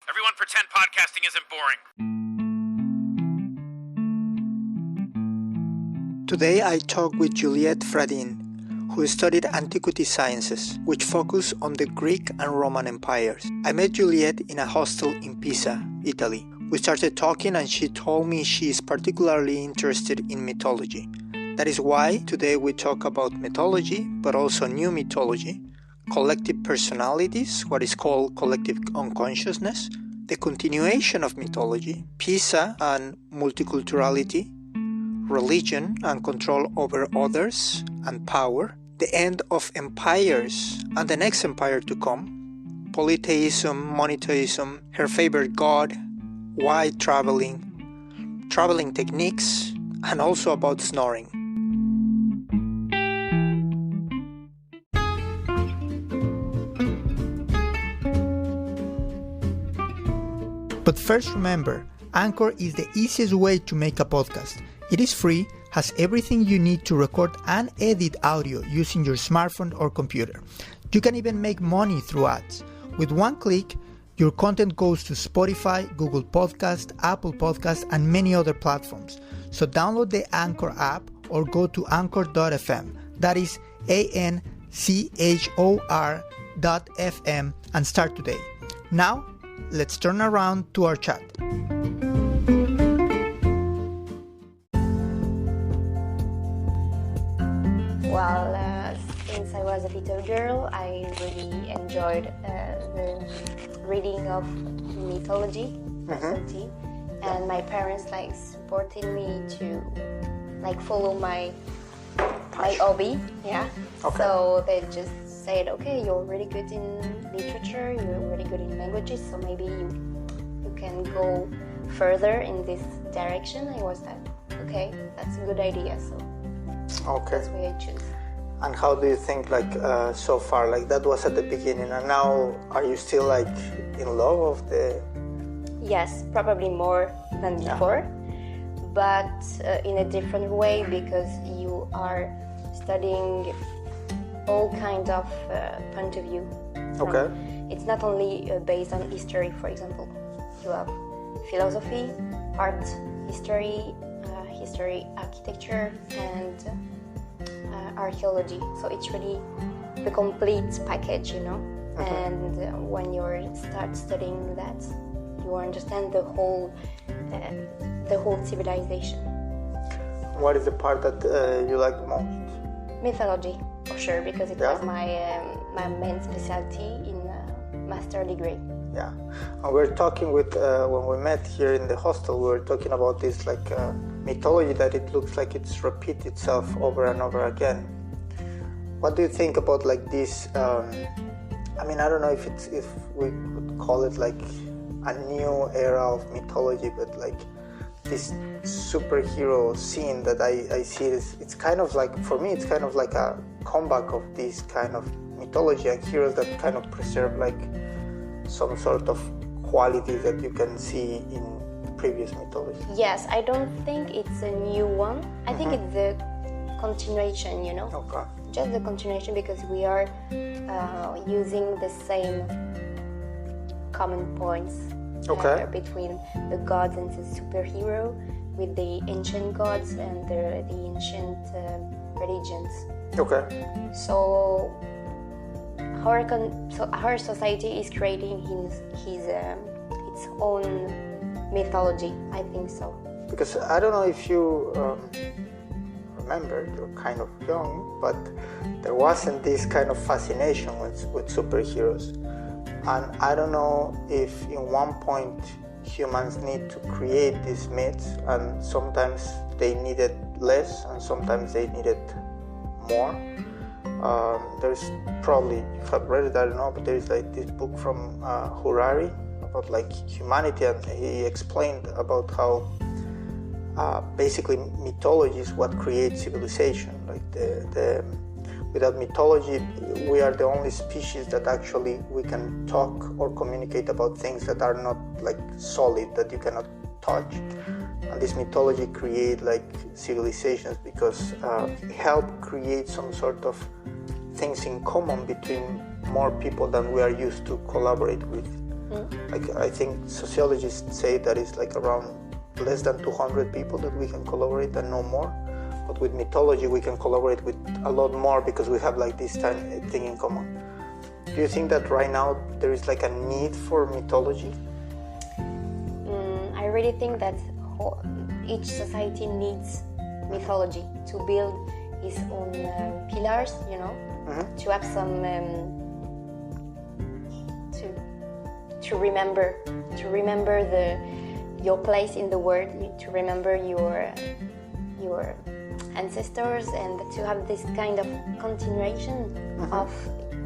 Everyone pretend podcasting isn't boring. Today I talk with Juliette Fradin, who studied Antiquity Sciences, which focus on the Greek and Roman empires. I met Juliette in a hostel in Pisa, Italy. We started talking and she told me she is particularly interested in mythology. That is why today we talk about mythology, but also new mythology, collective personalities, what is called collective unconsciousness, the continuation of mythology, Pisa and multiculturality, religion and control over others and power, the end of empires and the next empire to come, polytheism, monotheism, her favorite god, why traveling techniques, and also about snoring. But first remember, Anchor is the easiest way to make a podcast. It is free, has everything you need to record and edit audio using your smartphone or computer. You can even make money through ads. With one click, your content goes to Spotify, Google Podcast, Apple Podcast, and many other platforms. So download the Anchor app or go to anchor.fm. That is ANCHOR.FM and start today. Now, let's turn around to our chat. Well, since I was a little girl, I really enjoyed the reading of mythology, mythology, and my parents supported me to follow my hobby. Yeah. Okay. So they just said, okay, you're really good in literature, you're really good in languages, so maybe you can go further in this direction. I was like, okay, that's a good idea. So that's why I choose. And how do you think so far, that was at the beginning, and now are you still in love of the... Yes, probably more than before, but in a different way, because you are studying all kinds of point of view. Okay. It's not only based on history, for example. You have philosophy, art, history, architecture, and archaeology. So it's really the complete package, And when you start studying that, you understand the whole civilization. What is the part that you like the most? Mythology, for sure, because it was my main specialty in master degree. Yeah, and we're talking with when we met here in the hostel, we were talking about this mythology that it looks like it's repeat itself over and over again. What do you think about this? I don't know if we could call it a new era of mythology, but this superhero scene that I see it's kind of for me it's kind of like a comeback of this kind of mythology and heroes that kind of preserve some sort of qualities that you can see in previous mythology. Yes, I don't think it's a new one. I think it's the continuation, Okay. Just the continuation, because we are using the same common points between the gods and the superhero, with the ancient gods and the ancient religions. Okay. So our society is creating its own mythology. I think so. Because I don't know if you remember, you're kind of young, but there wasn't this kind of fascination with superheroes. And I don't know if in one point humans need to create these myths, and sometimes they needed less and sometimes they needed more. There's probably, if I've read it, I don't know, but there's this book from Harari about humanity, and he explained about how basically mythology is what creates civilization. Without mythology, we are the only species that actually we can talk or communicate about things that are not solid, that you cannot touch. And this mythology create civilizations because it help create some sort of things in common between more people than we are used to collaborate with. Like I think sociologists say that it's like around less than 200 people that we can collaborate and no more. But with mythology, we can collaborate with a lot more because we have like this thing in common. Do you think that right now there is like a need for mythology? I really think that each society needs mythology to build its own pillars, to have some to remember your place in the world, to remember your ancestors, and to have this kind of continuation of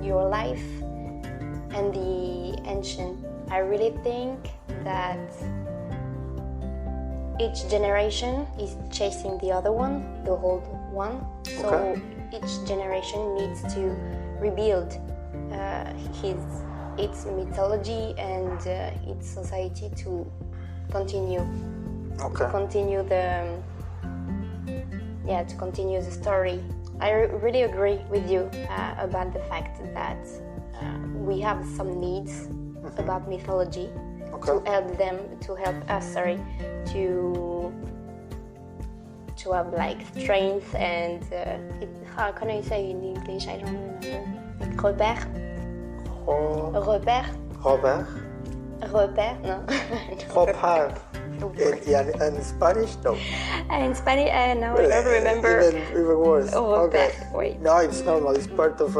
your life and the ancient. I really think that each generation is chasing the other one, the old one. So each generation needs to rebuild its mythology and its society to continue. To continue the story. I really agree with you about the fact that we have some needs about mythology to help us to have like strength and how can I say in English? I don't remember. Like repère, no. Repère. In Spanish, no. In Spanish, no, I don't remember. Even worse. Okay. Wait. No, it's normal. It's part of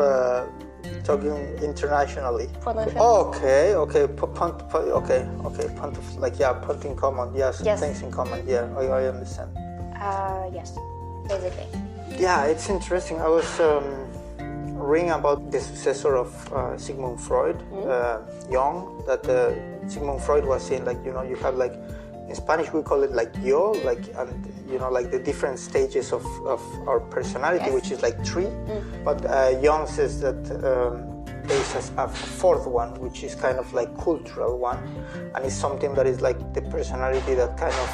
talking internationally. Okay. Point of point in common. Yes. Things in common. Yeah, I understand. Yes, basically. Yeah, it's interesting. I was reading about the successor of Sigmund Freud, Jung. That Sigmund Freud was saying, like, you have like, in Spanish we call it like yo, like, and like the different stages of our personality, which is like 3. But Jung says that there is a fourth one, which is kind of like cultural one, and it's something that is like the personality that kind of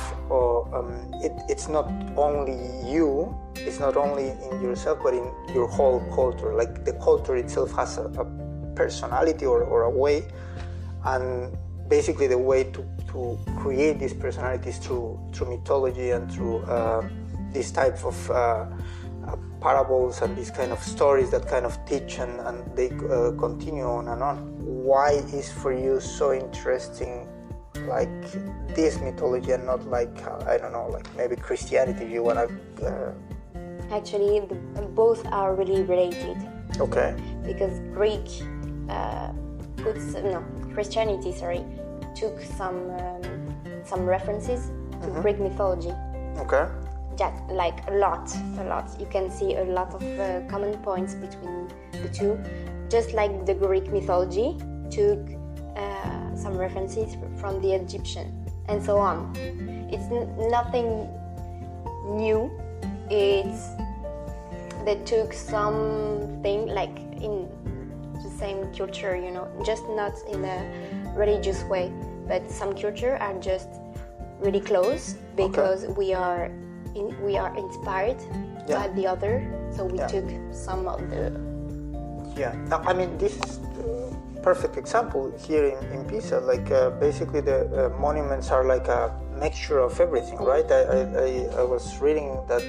it's not only you, it's not only in yourself, but in your whole culture. Like the culture itself has a personality or a way, and basically the way to create these personalities through mythology and through these type of parables and these kind of stories that kind of teach and they continue on and on. Why is for you so interesting like this mythology and not like I don't know, like maybe Christianity if you want to Actually, both are really related. Okay. Because Christianity took some references to Greek mythology. Okay. Just like a lot. You can see a lot of common points between the two. Just like the Greek mythology took some references from the Egyptian, and so on. It's nothing new. They took something like in the same culture, just not in a religious way, but some culture are just really close because we are inspired by the other, so we took some of the. Yeah, I mean this is a perfect example here in Pisa. Like basically the monuments are like a mixture of everything, right? I was reading that.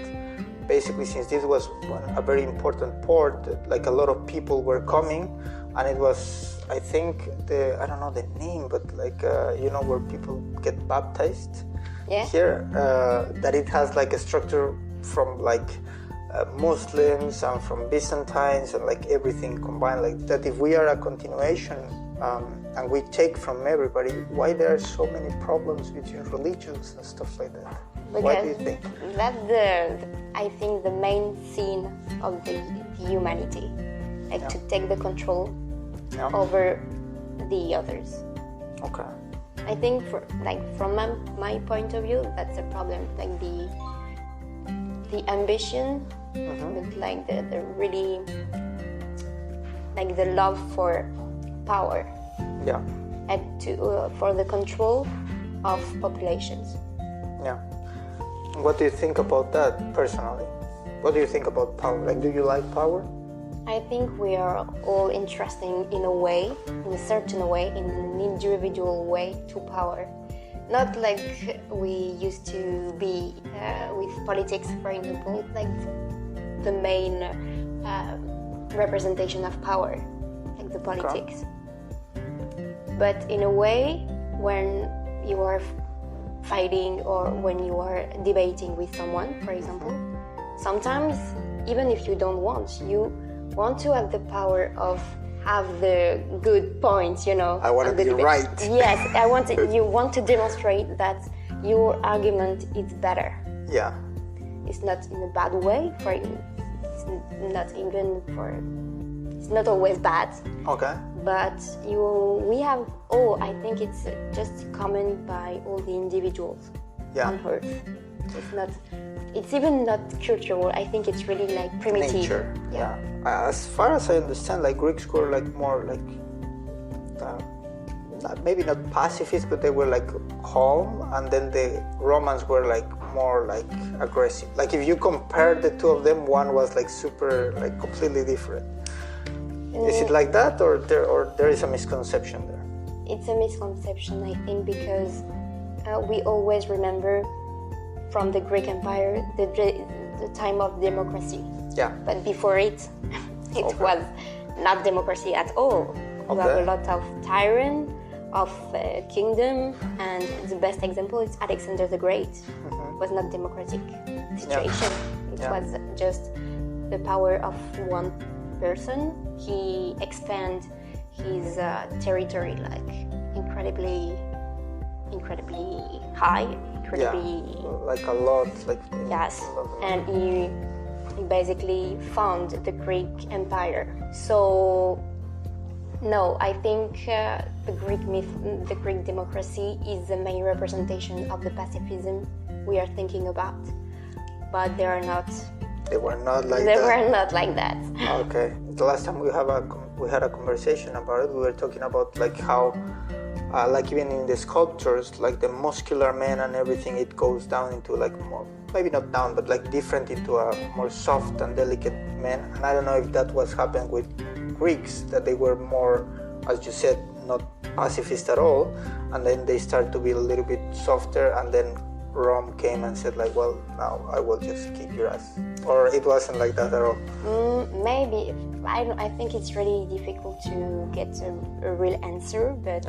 Basically, since this was a very important port, like a lot of people were coming, and it was, I think, I don't know the name, but like, where people get baptized here, that it has like a structure from like Muslims and from Byzantines and like everything combined, like that. If we are a continuation and we take from everybody, why there are so many problems between religions and stuff like that? Because what do you think? That's I think the main scene of the humanity, like to take the control over the others. Okay. I think from my point of view, that's a problem. Like the ambition, but like the really like the love for power. Yeah. And for the control of populations. Yeah. What do you think about that personally? What do you think about power? Like, do you like power? I think we are all interested in a way, in a certain way, in an individual way to power. Not like we used to be with politics, for example, like the main representation of power, like the politics. But in a way, when you are fighting or when you are debating with someone, for example, sometimes, even if you don't want, you want to have the power of have the good points, you know. I want to be right. Yes, you want to demonstrate that your argument is better. Yeah. It's not in a bad way, it's not always bad. Okay. But I think it's just common by all the individuals on Earth. It's even not cultural. I think it's really like primitive. Nature. Yeah. As far as I understand, like Greeks were like more like maybe not pacifist, but they were like calm, and then the Romans were like more like aggressive. Like if you compare the two of them, one was like super like completely different. Is it like that, or there is a misconception there? It's a misconception, I think, because we always remember from the Greek Empire the time of democracy. Yeah. But before it was not democracy at all. We have a lot of tyrant, of kingdom, and the best example is Alexander the Great. It was not democratic situation. It was just the power of one person. He expanded his territory like incredibly high, like a lot, like yes, and he basically found the Greek Empire. So no, I think the Greek democracy is the main representation of the pacifism we are thinking about, but they were not like that. Okay. The last time we had a conversation about it, we were talking about like how like even in the sculptures, like the muscular man and everything, it goes down into like more, maybe not down, but like different into a more soft and delicate man. And I don't know if that was happening with Greeks, that they were more, as you said, not pacifist at all, and then they start to be a little bit softer, and then Rome came and said like, well, now I will just kick your ass. Or it wasn't like that at all? Maybe. I think it's really difficult to get a real answer, but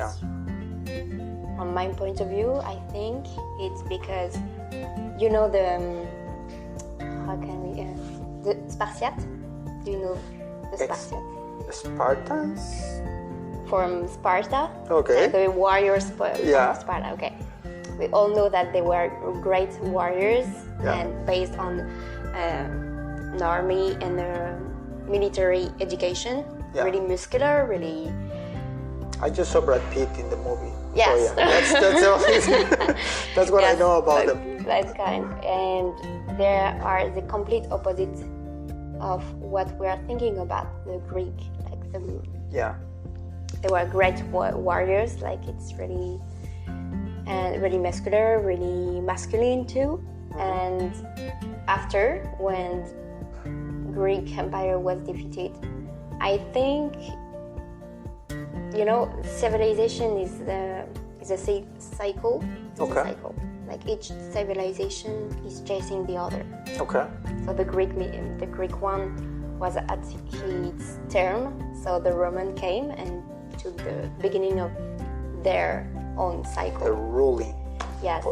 from my point of view, I think it's because, you know, the Spartiates? Do you know the Spartiates? The Spartans? From Sparta? Okay. The warriors from Sparta, okay. We all know that they were great warriors and based on an army and military education, really muscular, really... I just saw Brad Pitt in the movie. Yes. So that's what I know about them. That's kind. And they are the complete opposite of what we are thinking about the Greek. They were great warriors, like it's really... and really muscular, really masculine too. And after, when Greek Empire was defeated, I think, you know, civilization is a cycle. It's a cycle. Like each civilization is chasing the other. Okay. So the Greek one was at its term. So the Roman came and took the beginning of their own cycle. The ruling. Yes.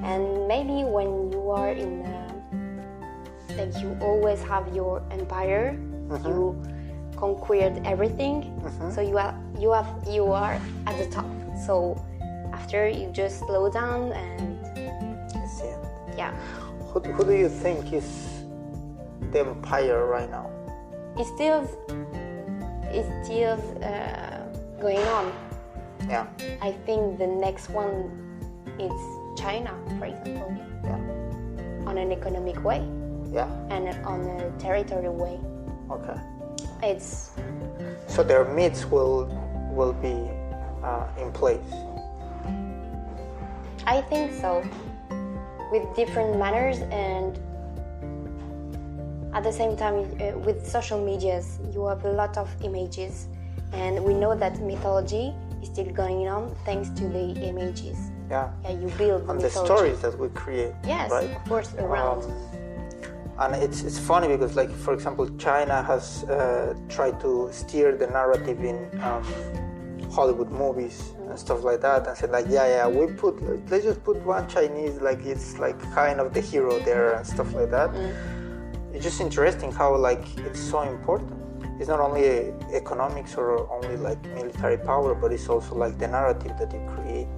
And maybe when you are in like you always have your empire, you conquered everything, so you are at the top. So after you just slow down and Who do you think is the empire right now? It's still going on. Yeah. I think the next one is China, for example. Yeah. On an economic way. Yeah. And on a territorial way. Okay. It's... So their myths will be in place. I think so. With different manners, and at the same time, with social medias, you have a lot of images, and we know that mythology is still going on thanks to the images. Yeah. You build and mythology. The stories that we create. Yes, right? of course, around. And it's funny because, like, for example, China has tried to steer the narrative in Hollywood movies and stuff like that, and said like, let's just put one Chinese, like it's like kind of the hero there and stuff like that. It's just interesting how like it's so important. It's not only economics or only like military power, but it's also like the narrative that you create.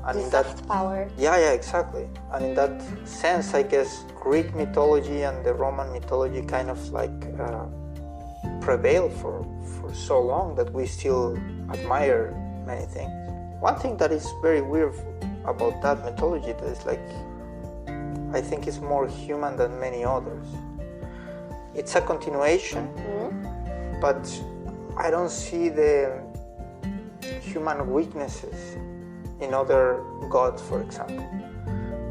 And the soft power. Yeah, exactly. And in that sense, I guess Greek mythology and the Roman mythology kind of like prevailed for so long that we still admire many things. One thing that is very weird about that mythology that is like, I think it's more human than many others. It's a continuation, but I don't see the human weaknesses in other gods, for example.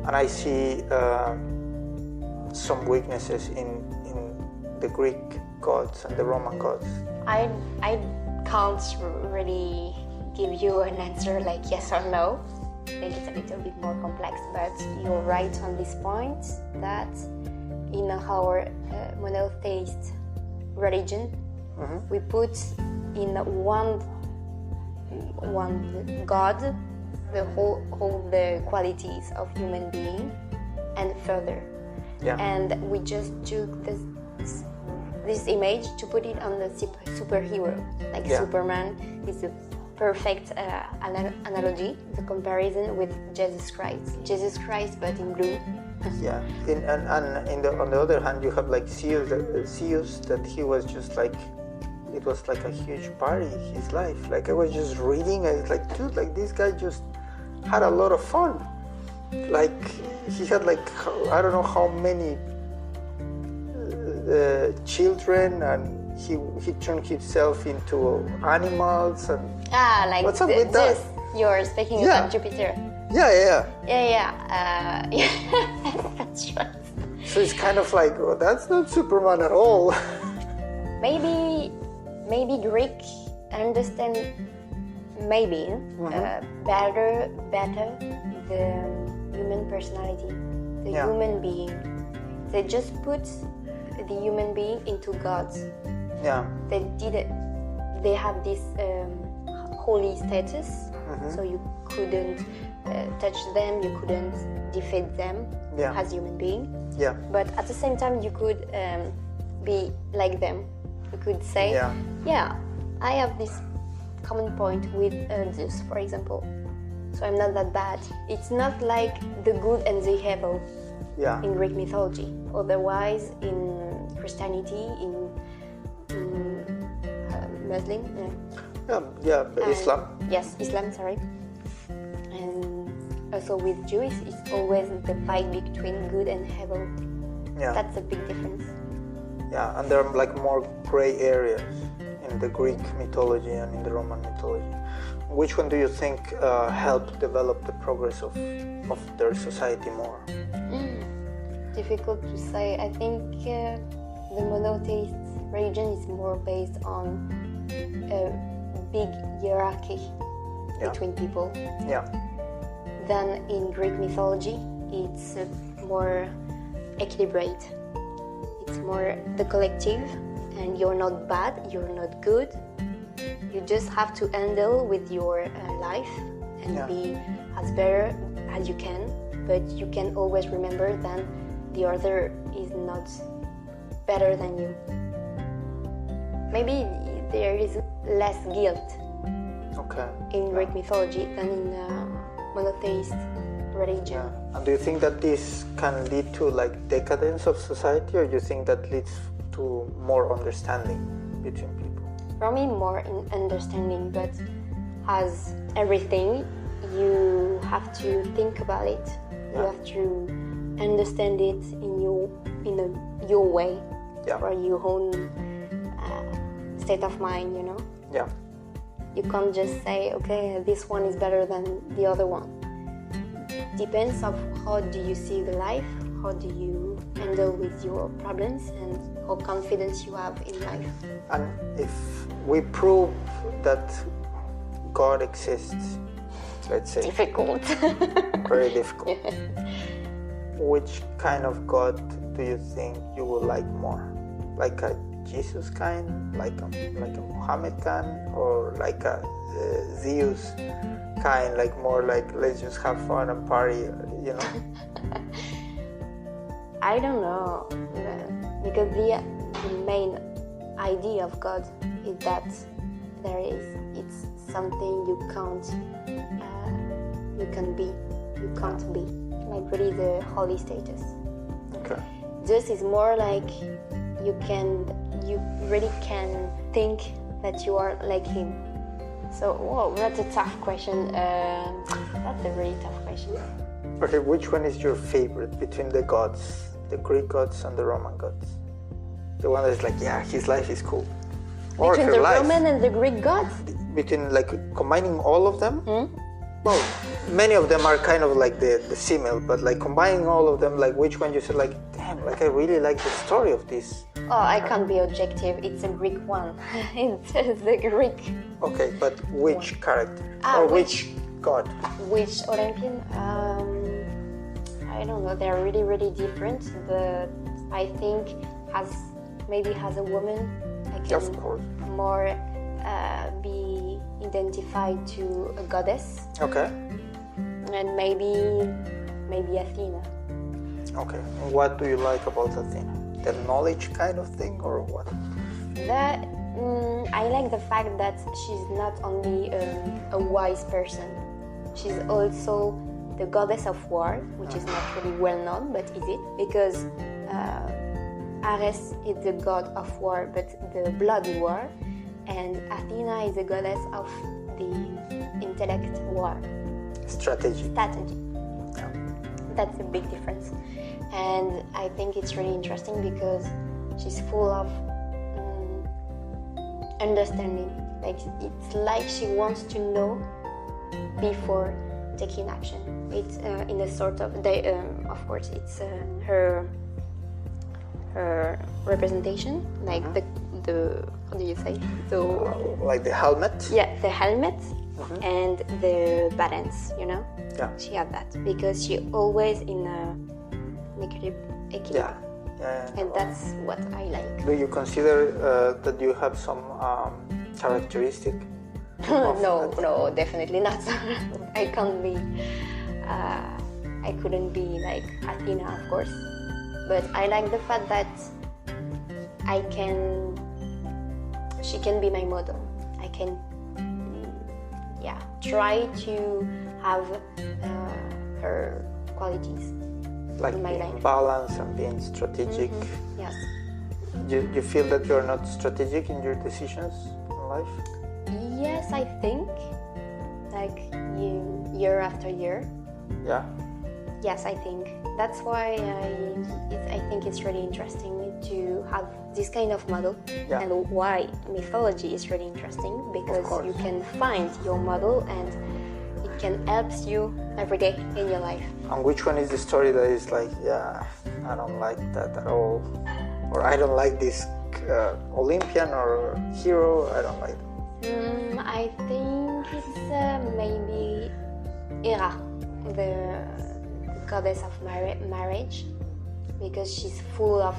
And I see some weaknesses in the Greek gods and the Roman gods. I can't really give you an answer like yes or no. I think it's a little bit more complex, but you're right on this point that in our monotheist religion, we put in one God all the qualities of human being and further. Yeah. And we just took this image to put it on the superhero, like Superman is the perfect analogy, the comparison with Jesus Christ but in blue. Yeah, and on the other hand, you have like Zeus that he was just like, it was like a huge party in his life. Like I was just reading, I was like, dude, like this guy just had a lot of fun. Like he had like, I don't know how many children, and he turned himself into animals. And like what's up with that? You're speaking about Jupiter. Yeah. That's right. So it's kind of like, oh, that's not Superman at all. Maybe Greek understand better the human personality, the human being. They just put the human being into gods. Yeah. They have this holy status, so you couldn't touch them, you couldn't defeat them as human being. Yeah. But at the same time, you could be like them. You could say, I have this common point with Zeus, for example. So I'm not that bad. It's not like the good and the evil in Greek mythology. Otherwise, in Christianity, in Muslim. Islam. Yes, Islam, sorry. And also with Jews, it's always the fight between good and evil. Yeah. That's a big difference. Yeah, and there are like more gray areas in the Greek mythology and in the Roman mythology. Which one do you think helped develop the progress of their society more? Difficult to say. I think the monotheist religion is more based on a big hierarchy between people. Yeah. Then in Greek mythology, it's more equilibrated. It's more the collective, and you're not bad, you're not good. You just have to handle with your life and be as better as you can, but you can always remember that the other is not better than you. Maybe there is less guilt in Greek mythology than in monotheist religion. Yeah. And do you think that this can lead to like decadence of society, or do you think that leads to more understanding between people? For me, more in understanding, but as everything, you have to think about it. You have to understand it in your way, for your own state of mind, you know? Yeah. You can't just say, okay, this one is better than the other one. Depends on how do you see the life, how do you handle with your problems and how confidence you have in life. And if we prove that God exists, let's say, Difficult. very difficult, Yeah. which kind of God do you think you would like more? Like a Jesus kind, like a Muhammad kind, or like a Zeus kind, like more like let's just have fun and party, you know? I don't know, because the main idea of God is that it's something you can't be, like really the holy status. Okay. This is more like you really can think that you are like him. So, whoa, that's a tough question. That's a really tough question. Okay, which one is your favorite between the gods, the Greek gods and the Roman gods? The one that's like, yeah, his life is cool. Or Between her the life. Roman and the Greek gods? Between like combining all of them? Well, many of them are kind of like the similar, but like combining all of them, like which one you said like, damn, like I really like the story of this. Oh, I can't be objective. It's a Greek one. It's the Greek. Okay, but which character? Ah, or which god? Which Olympian? I don't know. They're really, really different. But I think as a woman, I can Of course. more be identified to a goddess, Okay. and maybe Athena. Okay. And what do you like about Athena? The knowledge kind of thing, or what? I like the fact that she's not only a wise person, she's also the goddess of war, which is not really well known, but is it? Because Ares is the god of war, but the bloody war, and Athena is the goddess of the intellect war. Strategy. Yeah. That's a big difference. And I think it's really interesting because she's full of understanding. Like it's like she wants to know before taking action. It's in a sort of of course it's her representation, like the how do you say like the helmet? Yeah, the helmet and the balance, you know? Yeah. She had that because she always in a equilibrium. Yeah. And that's what I like. Do you consider that you have some characteristic? No, definitely not. I can't be. I couldn't be like Athena, of course. But I like the fact that she can be my model. I can, try to have her qualities. Like in my being life. balanced and being strategic. Yes. You feel that you're not strategic in your decisions in life? Yes, I think. Like year after year. Yeah. Yes, I think. That's why I think it's really interesting to have this kind of model. Yeah. And why mythology is really interesting, because you can find your model and it can help you every day in your life. And which one is the story that is like, yeah, I don't like that at all, or I don't like this Olympian or hero, I don't like them? I think it's maybe Hera, the goddess of marriage, because she's full of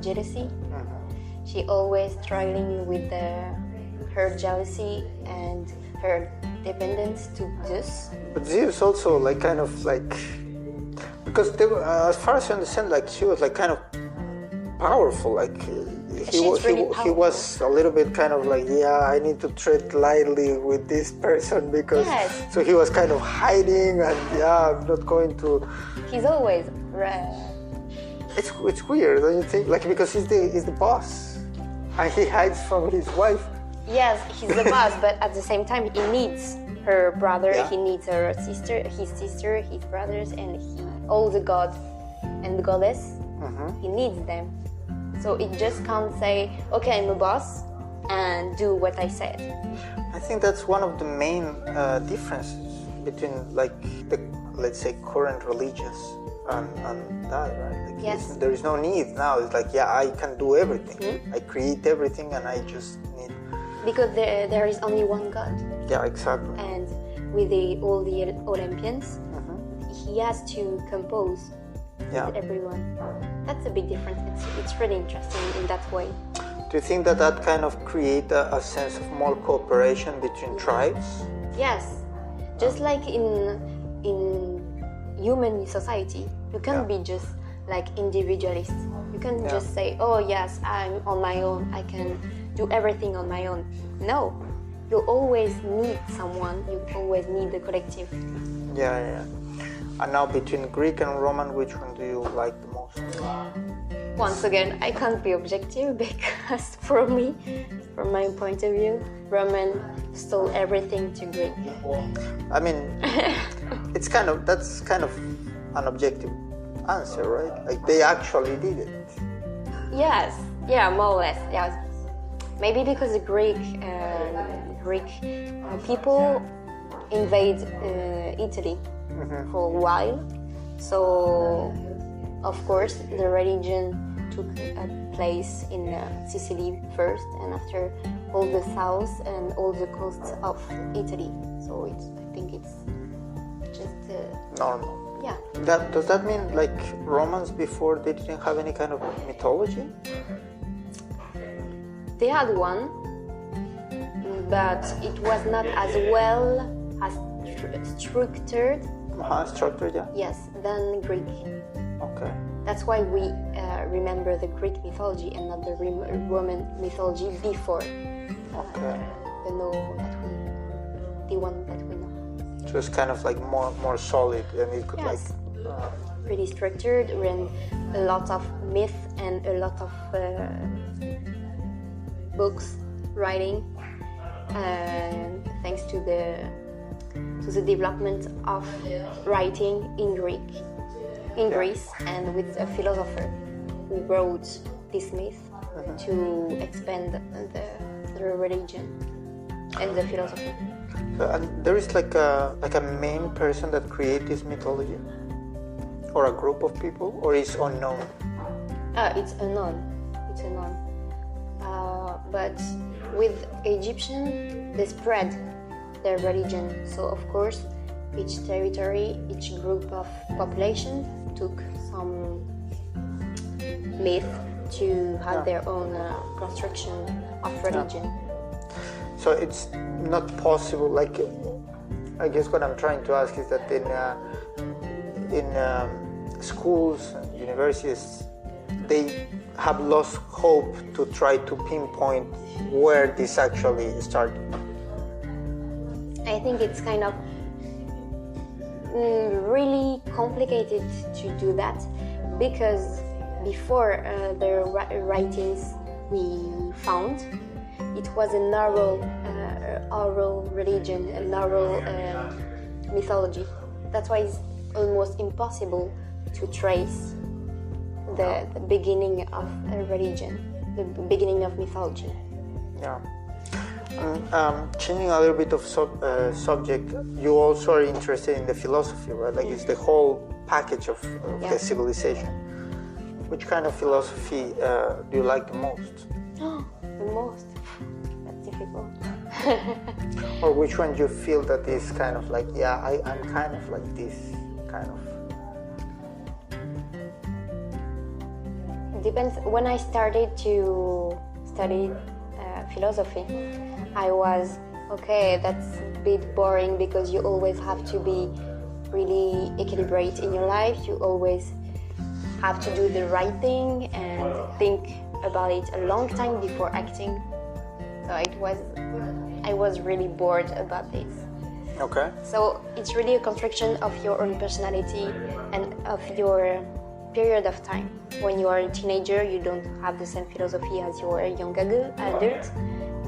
jealousy. She always struggling with her jealousy and her dependence to Zeus. But Zeus also like kind of like, because they were, as far as I understand, like she was like kind of powerful, like he was a little bit kind of like, yeah, I need to tread lightly with this person because so he was kind of hiding and I'm not going to. He's always. It's weird, don't you think? Like because he's the boss, and he hides from his wife. Yes, he's the boss, but at the same time he needs her brother, he needs her sister, his brothers, and all the gods and the goddess. He needs them. So it just can't say, okay, I'm a boss and do what I said. I think that's one of the main differences between like the, let's say, current religions and that, right? Like Yes. there is no need now. It's like, yeah, I can do everything. I create everything, and I just need. Because there is only one God, Yeah, exactly. and with all the Olympians, he has to compose Yeah. with everyone. That's a big difference. It's really interesting in that way. Do you think that kind of create a sense of more cooperation between tribes? Yes, just like in human society, you can't be just like individualist. You can't just say, oh yes, I'm on my own, I can do everything on my own. No, you always need someone, you always need the collective. Yeah. And now between Greek and Roman, which one do you like the most? Once again, I can't be objective because for me, from my point of view, Roman stole everything to Greek. I mean, that's kind of an objective answer, right? Like they actually did it. Yes, yeah, more or less. Yes, maybe because the Greek people invade Italy for a while, so of course the religion took a place in Sicily first, and after all the south and all the coasts of Italy. So I think it's just Normal. yeah. Does that mean like Romans before they didn't have any kind of mythology? They had one, but it was not as well as structured. Structured, yeah. Yes, than Greek. Okay. That's why we remember the Greek mythology and not the Roman mythology before the one that we know. So it's kind of like more solid, and it could Yes. Really structured, and a lot of myth and a lot of books writing, thanks to the development of writing in Greece, and with a philosopher who wrote this myth to expand the religion and the philosophy. And there is like a main person that created this mythology, or a group of people, or is unknown. It's unknown. But with Egyptian, they spread their religion. So of course, each territory, each group of population took some myth to have their own construction of religion. So it's not possible. Like, I guess what I'm trying to ask is that in schools and universities, they have lost hope to try to pinpoint where this actually started. I think it's kind of really complicated to do that, because before the writings we found, it was a narrow oral religion, a narrow mythology. That's why it's almost impossible to trace the beginning of a religion, the beginning of mythology. Yeah. Changing a little bit of subject, you also are interested in the philosophy, right? Like it's the whole package of the civilization. Which kind of philosophy do you like the most? The most? That's difficult. Or which one do you feel that is kind of like, I'm kind of like this, kind of? It depends. When I started to study philosophy, I was, okay, that's a bit boring because you always have to be really equilibrated in your life. You always have to do the right thing and think about it a long time before acting. So I was really bored about this. Okay. So it's really a construction of your own personality and of your period of time. When you are a teenager, you don't have the same philosophy as you are a young adult,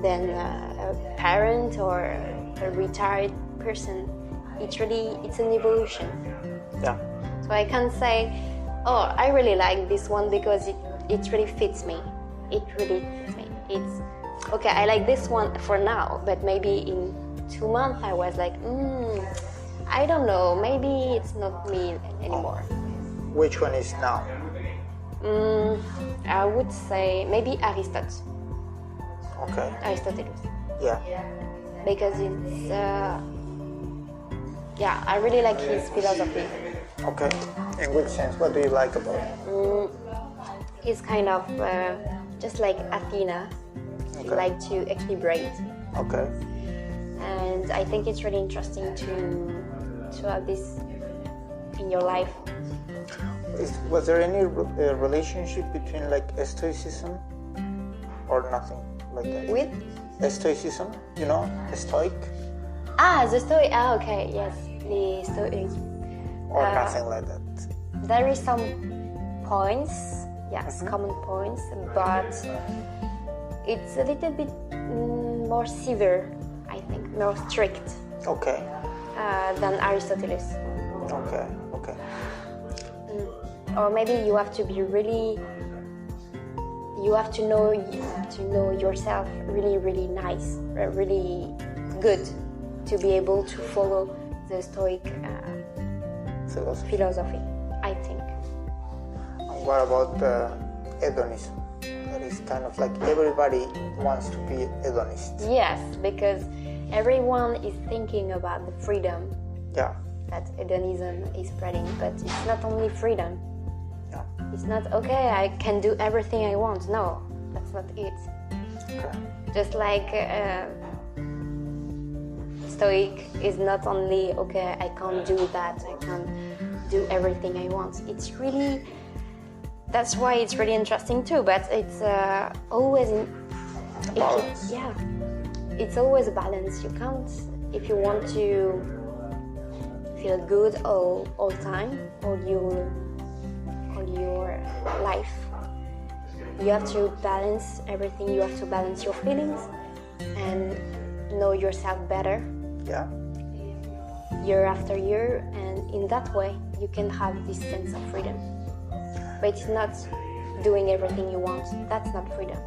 then a parent or a retired person. It's an evolution. Yeah. So I can't say, oh, I really like this one because it really fits me. It really fits me. It's okay, I like this one for now, but maybe in 2 months I was like, I don't know, maybe it's not me anymore. Which one is now? I would say maybe Aristotle. Okay. Aristotle. Yeah. Because it's I really like his philosophy. Okay. In which sense? What do you like about it? He's kind of just like Athena. He like to equilibrate. Okay. And I think it's really interesting to have this in your life. Was there any relationship between like Stoicism or nothing like that? With? Stoicism, you know, Stoic? The Stoic. Okay, yes, the Stoic. Or nothing like that? There is some points, yes, common points, but it's a little bit more severe, I think, more strict. Okay. Than Aristotle. Okay. Or maybe you have to be really. You have to know yourself really, really nice, really good, to be able to follow the Stoic philosophy, I think. What about hedonism? That is kind of like everybody wants to be hedonist. Yes, because everyone is thinking about the freedom that hedonism is spreading, but it's not only freedom. Yeah. It's not, okay, I can do everything I want. No, that's not it. Okay. Just like Stoic is not only, okay, I can't do that, I can't do everything I want. It's really, that's why it's really interesting too, but it's always balance. It's always a balance. You can't, if you want to feel good all time, all your life, you have to balance everything. You have to balance your feelings and know yourself better year after year, and in that way you can have this sense of freedom. But it's not doing everything you want. That's not freedom.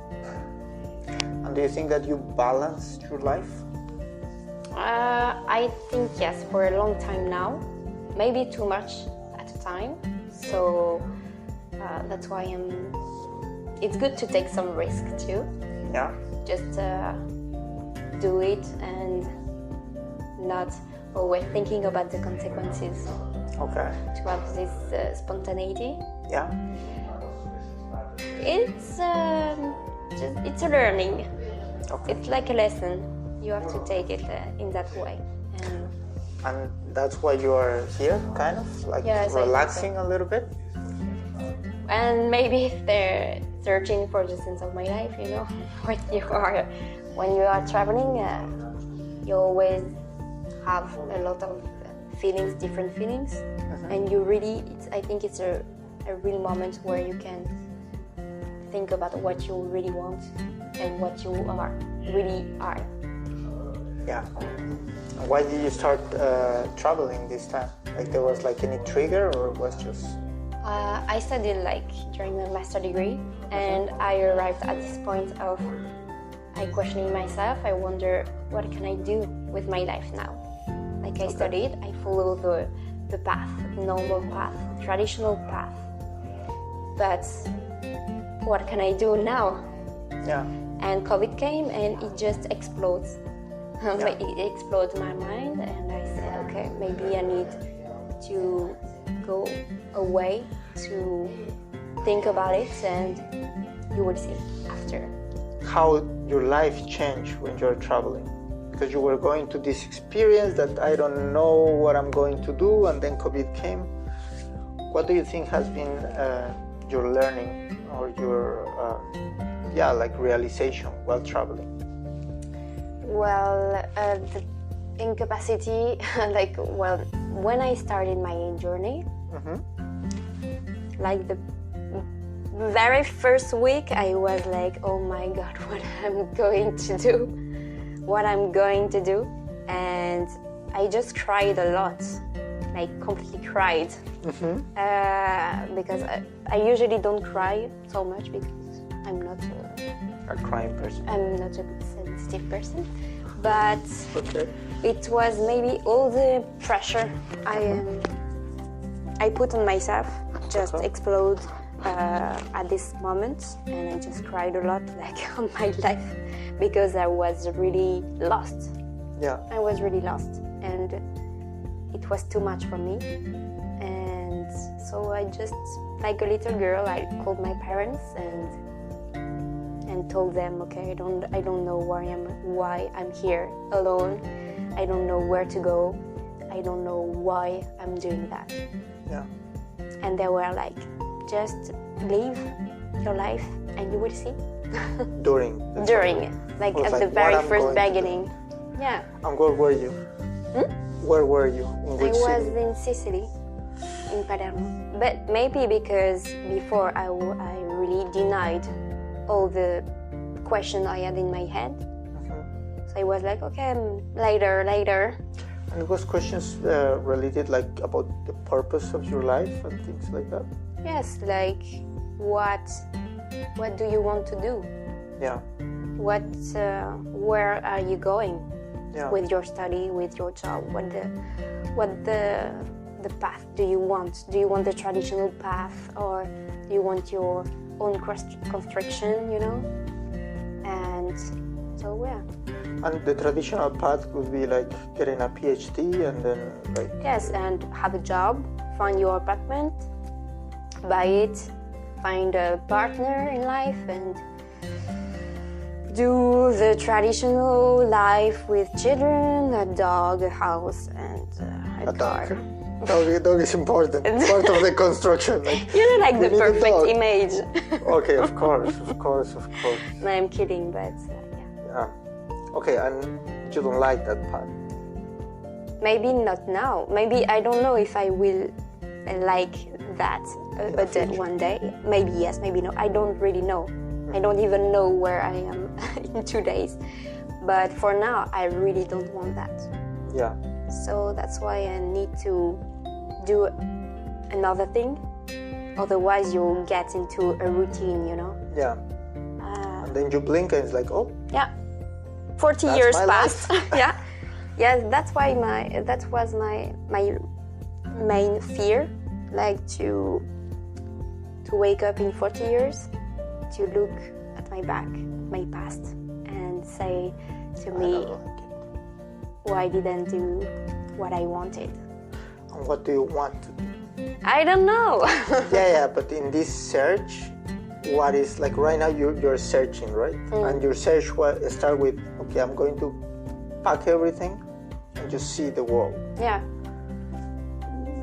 And do you think that you balanced your life? I think yes, for a long time now, maybe too much at a time. So that's why it's good to take some risk too. Yeah. Just do it and not always thinking about the consequences. Okay. To have this spontaneity. Yeah. It's a learning. Okay. It's like a lesson. You have to take it in that way. And that's why you are here, kind of like relaxing a little bit. And maybe they're searching for the sense of my life. You know, when you are traveling, you always have a lot of feelings, different feelings, and you really. I think it's a real moment where you can think about what you really want and what you really are. Yeah. And why did you start traveling this time? Like there was like any trigger, or was just? I studied like during my master degree, and I arrived at this point of I questioning myself. I wonder, what can I do with my life now? Like I studied, I follow the path, normal path, traditional path. But what can I do now? Yeah. And COVID came and it just explodes. It explodes my mind, and I said, okay, maybe I need to go away to think about it, and you will see after. How your life changed when you're traveling? Because you were going to this experience that I don't know what I'm going to do, and then COVID came. What do you think has been your learning or your realization while traveling? Well, the incapacity, when I started my journey, like the very first week, I was like, oh my God, what I'm going to do. And I just cried a lot, like completely cried. Because I usually don't cry so much because I'm not a crying person. I'm not a sensitive person. But it was maybe all the pressure I put on myself just explode at this moment, and I just cried a lot, like, on my life, because I was really lost. Yeah. I was really lost, and it was too much for me. And so I just, like a little girl, I called my parents and told them, okay, I don't know why I'm here alone. I don't know where to go. I don't know why I'm doing that. Yeah. And they were like, just live your life and you will see. During, like at like, the very what I'm first going to beginning. Yeah. And where were you? Where were you? In which I was city? in Sicily, in Palermo. But maybe because before I really denied all the questions I had in my head. So I was like, okay, later. And it was questions related like about the purpose of your life and things like that? Yes, like what do you want to do? Yeah. Where are you going? Yeah. With your study, with your job? What the path do you want? Do you want the traditional path, or do you want your own construction, And so, yeah. And the traditional path would be like getting a PhD and then like... Yes, and have a job, find your apartment, buy it, find a partner in life, and do the traditional life with children, a dog, a house, and a car. Dog is important. Part of the construction. Like, like the perfect image. Okay, of course. No, I'm kidding, but yeah. Okay, and you don't like that path? Maybe not now. Maybe I don't know if I will like that one day. Maybe yes, maybe no. I don't really know. I don't even know where I am in 2 days. But for now, I really don't want that. Yeah. So that's why I need to do another thing. Otherwise, you'll get into a routine, Yeah. And then you blink and it's like, oh. Yeah. 40 that's years my passed. life. Yeah. That's why that was my main fear, like to wake up in 40 years, to look at my back, my past, and say to me, why didn't do what I wanted? And what do you want to do? I don't know. yeah, but in this search, what is, like right now you're searching, right? And your search start with, okay, I'm going to pack everything and just see the world. Yeah.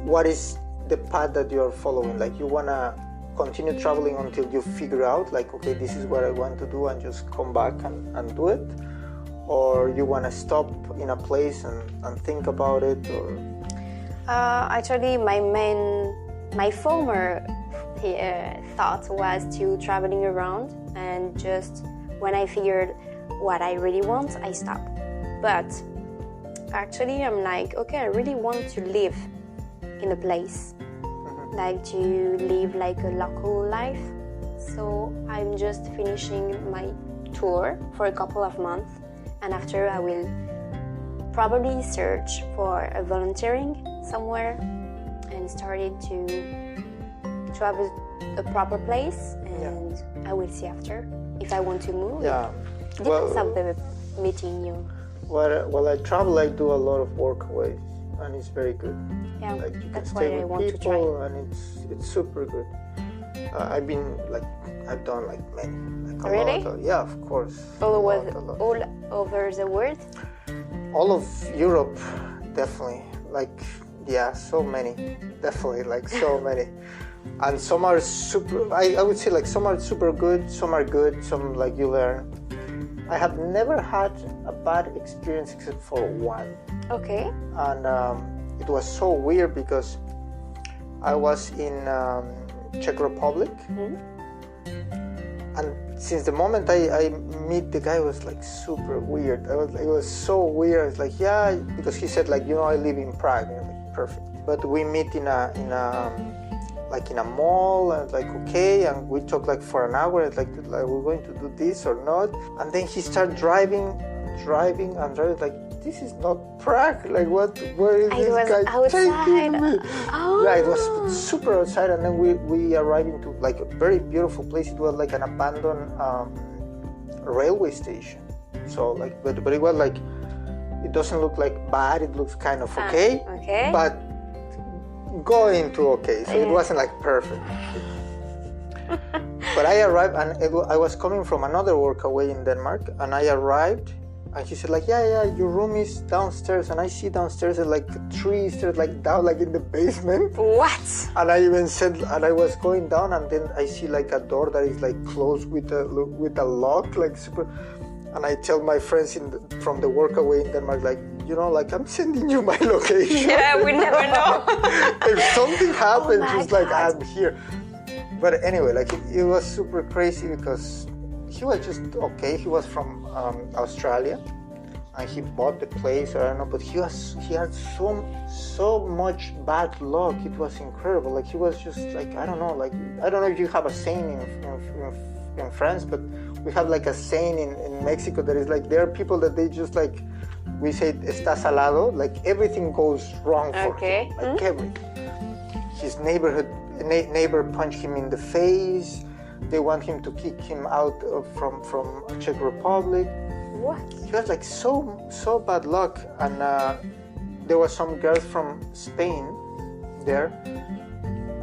What is the path that you're following? Like, you want to continue traveling until you figure out, like, okay, this is what I want to do, and just come back and do it? Or you want to stop in a place and think about it? Or actually, my former thought was to traveling around, and just when I figured what I really want, I stop. But actually, I'm like, okay, I really want to live in a place, like to live like a local life. So I'm just finishing my tour for a couple of months, and after I will probably search for a volunteering somewhere and started to have a proper place, and I will see after if I want to move. Yeah. Depends on the meeting you. While I travel, I do a lot of workaways, and it's very good. Yeah, like, you that's can why stay I with want people, to try. And it's super good. I've done like many. Like a Really? lot. Yeah, of course. All A lot. over the world. All of Europe, definitely. Like, yeah, so many. Definitely, like so many. And some are super, I would say, like, some are super good, some are good, some, like, you learn. I have never had a bad experience except for one. Okay. And it was so weird because I was in Czech Republic. And since the moment I meet the guy, it was like super weird. It was so weird. It's like, yeah, because he said, like, I live in Prague. And I'm like, perfect. But we meet in a mall, and like, okay, and we talk like for an hour, and like we're going to do this or not. And then he started driving, like, this is not Prague. Like, where is It this was guy outside. taking me? Oh. Yeah, it was super outside, and then we arrived into like a very beautiful place. It was like an abandoned railway station. So like, but it was like, it doesn't look like bad. It looks kind of okay. Okay. But going to okay, so it wasn't like perfect. But I arrived, and I was coming from another work away in Denmark, and I arrived, and he said like, yeah, your room is downstairs, and I see downstairs like 3 stairs, like down, like in the basement. What? And I even said, and I was going down, and then I see like a door that is like closed with a lock, like super. And I tell my friends from the work away in Denmark, like, you know, like, I'm sending you my location. Yeah, we never know. If something happens, Oh my just like, God. I'm here. But anyway, like, it was super crazy because he was just okay. He was from Australia, and he bought the place, or I don't know, but he had so much bad luck. It was incredible. Like, he was just like, I don't know if you have a saying in France, but we have like a saying in Mexico that is like, there are people that they just like, we say está salado, like everything goes wrong for him, like everything. His neighbor punched him in the face. They want him to kick him out from Czech Republic. What? He was like so bad luck, and there were some girls from Spain there,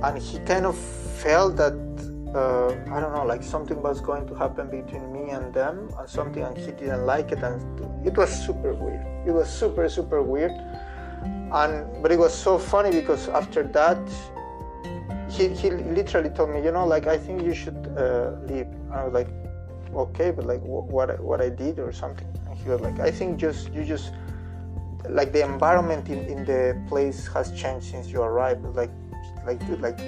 and he kind of felt that I don't know, like something was going to happen between me and them, and he didn't like it, and it was super weird. It was super weird, but it was so funny because after that, he literally told me, you know, like, I think you should leave. And I was like, okay, but like what I did or something. And he was like, I think you just like the environment in the place has changed since you arrived. Dude, like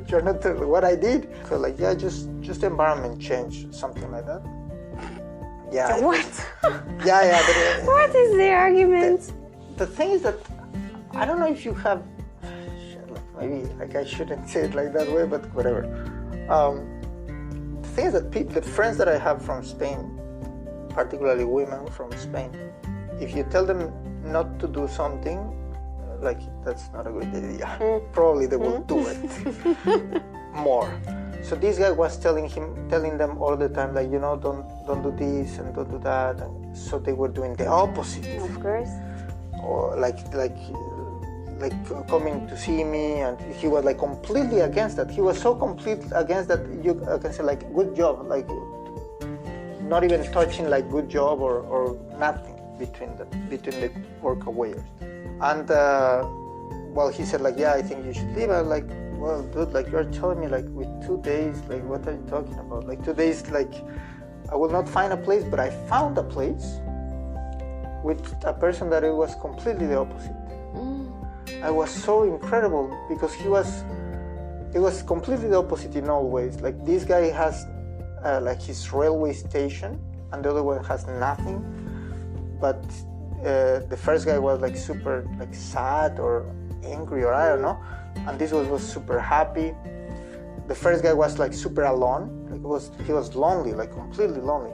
you're not what I did. So like, yeah, just the environment changed, something like that. Yeah. What? Yeah. But, What is the argument? the thing is that I don't know if you have. Maybe like I shouldn't say it like that way, but whatever. The thing is that the friends that I have from Spain, particularly women from Spain, if you tell them not to do something, like, that's not a good idea. Probably they will do it more. So this guy was telling them all the time, like, you know, don't do this and don't do that. And so they were doing the opposite. Of course. Or like coming to see me, and he was like completely against that. He was so completely against that you can say like, good job, like not even touching like good job or nothing between the workawayers. And well, he said like, yeah, I think you should leave. I was like, well, dude, like, you're telling me like with 2 days, like, what are you talking about? Like 2 days, like, I will not find a place, but I found a place with a person that it was completely the opposite. I was so incredible because it was completely the opposite in all ways. Like, this guy has like his railway station, and the other one has nothing. But the first guy was like super like sad or angry, or I don't know, and this was super happy. The first guy was like super alone, like he was lonely, like completely lonely.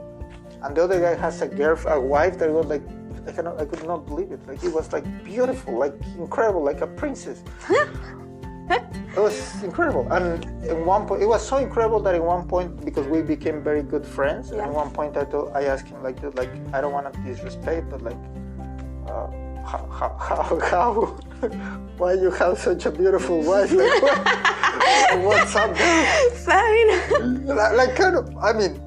And the other guy has a wife that was like, I could not believe it. Like, it was like beautiful, like incredible, like a princess. It was incredible. And in one point, it was so incredible that in one point, because we became very good friends, and at one point I asked him like, dude, like, I don't want to disrespect, but like, how why you have such a beautiful wife? Like, what's up there? Fine. Like kind of, I mean,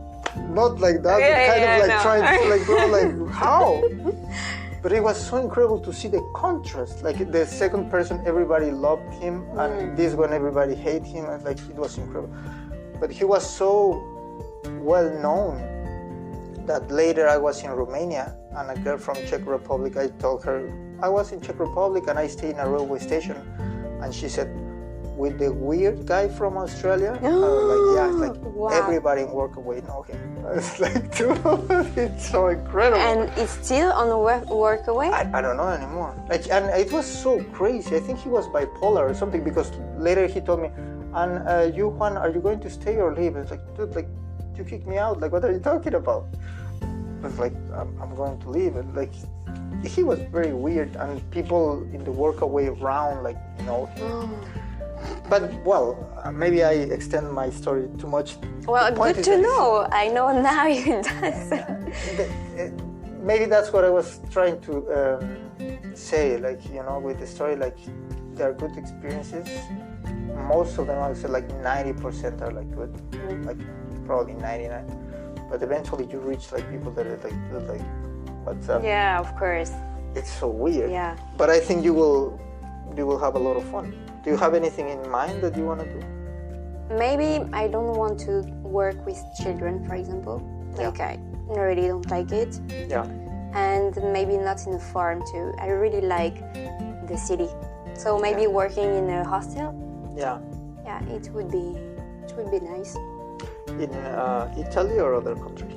not like that, but kind of like trying to like, bro, like, how? But it was so incredible to see the contrast. Like, the second person, everybody loved him, and this one, everybody hated him. And like, it was incredible. But he was so well known that later I was in Romania, and a girl from Czech Republic, I told her I was in Czech Republic and I stayed in a railway station, and she said, with the weird guy from Australia? I was like, yeah, like, wow. Everybody in Workaway know him. I was like, dude, it's so incredible. And it's still on Workaway? I don't know anymore. Like, and it was so crazy. I think he was bipolar or something, because later he told me, and you, Juan, are you going to stay or leave? I was like, dude, like, you kicked me out. Like, what are you talking about? I was like, I'm going to leave. And like, he was very weird, and people in the workaway around, like, you know. But, well, maybe I extend my story too much. Well, good to know. I know now it does. Maybe that's what I was trying to say, like, you know, with the story, like, there are good experiences. Most of them, I would say, like 90% are like good, like probably 99. But eventually you reach like people that are like, what's up? Yeah, of course. It's so weird. Yeah. But I think you will have a lot of fun. Do you have anything in mind that you want to do? Maybe I don't want to work with children, for example. Like, I really don't like it. Yeah. And maybe not in a farm too. I really like the city. So maybe working in a hostel. Yeah. Yeah, it would be nice. In Italy or other countries?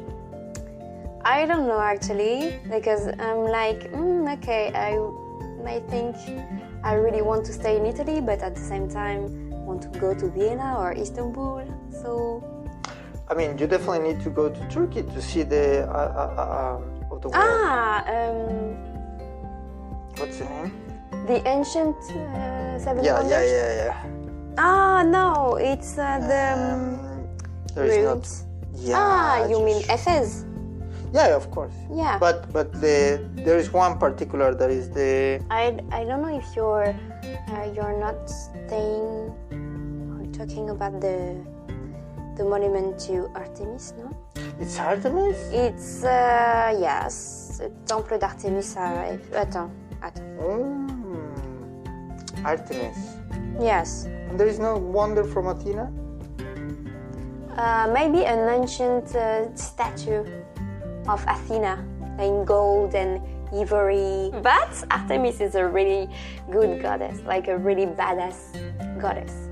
I don't know actually, because I'm like, okay, I think I really want to stay in Italy, but at the same time want to go to Vienna or Istanbul. So, I mean, you definitely need to go to Turkey to see the of the world. What's the name? The ancient seven wonders. Yeah. Ah, no, it's the there is not. ruins. Yeah. You mean Ephes? Yeah, of course. Yeah. But there is one particular that is the. I don't know if you're not staying or talking about the monument to Artemis, no? It's Artemis? It's yes, Temple d'Artemis à Attends. Artemis. Yes. And there is no wonder from Athena? Maybe an ancient statue of Athena in gold and ivory. But Artemis is a really good goddess, like a really badass goddess,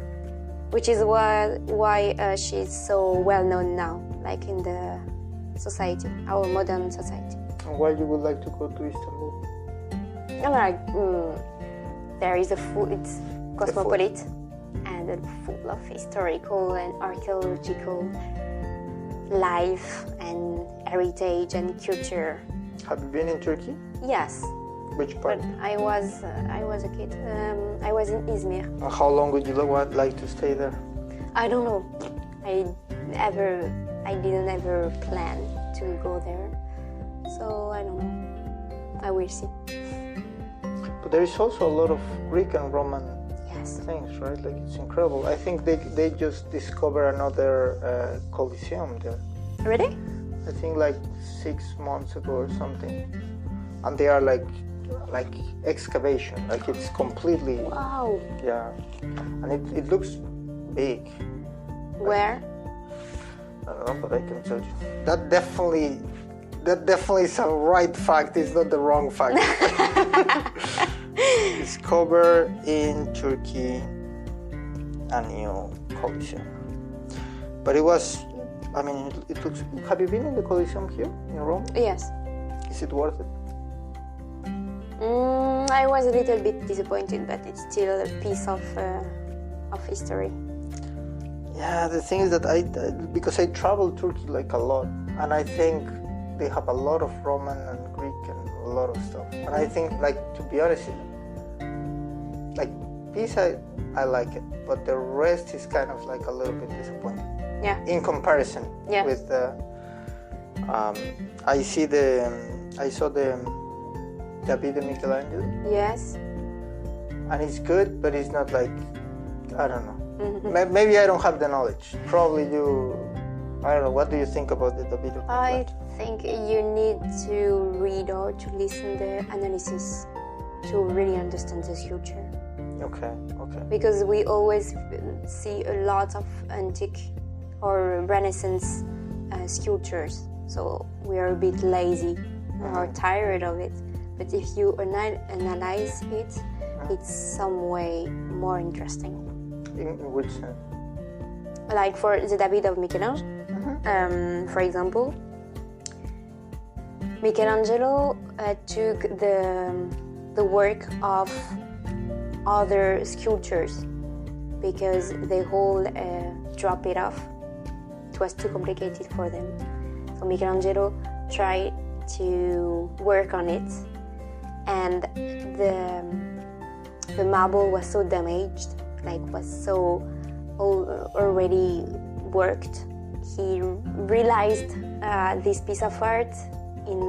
which is why she's so well known now, like in the society, our modern society. And why you would like to go to Istanbul? There is it's cosmopolitan and full of historical and archaeological life and heritage and culture. Have you been in Turkey? Yes. Which part? But I was a kid. I was in Izmir. And how long would you like to stay there? I don't know. I didn't ever plan to go there. So I don't know. I will see. But there is also a lot of Greek and Roman things, right? Like, it's incredible. I think they just discovered another Colosseum there. Really? I think like 6 months ago or something. And they are like excavation. Like, it's completely. Wow. Yeah. And it looks big. Where? I don't know, but I can tell you. That definitely is a right fact. It's not the wrong fact. Discovered in Turkey a new Colosseum. But it was, I mean, it looks. Have you been in the Colosseum here in Rome? Yes. Is it worth it? I was a little bit disappointed, but it's still a piece of history. Yeah, the thing is that because I travel Turkey like a lot, and I think they have a lot of Roman and Greek and a lot of stuff. And I think, like, to be honest, like Pisa, I like it, but the rest is kind of like a little bit disappointing. Yeah. In comparison with the, I saw the David and Michelangelo. Yes. And it's good, but it's not like, I don't know. Mm-hmm. Maybe I don't have the knowledge. Probably you. I don't know. What do you think about the David of I Michelangelo? think you need to read or to listen the analysis to really understand the sculpture. Okay. Because we always see a lot of antique or Renaissance sculptures, so we are a bit lazy or tired of it. But if you analyze it, it's some way more interesting. In which sense? Like for the David of Michelangelo, for example, Michelangelo took the work of other sculptors because they all drop it off. It was too complicated for them. So Michelangelo tried to work on it and the marble was so damaged, like was so already worked. He realized this piece of art in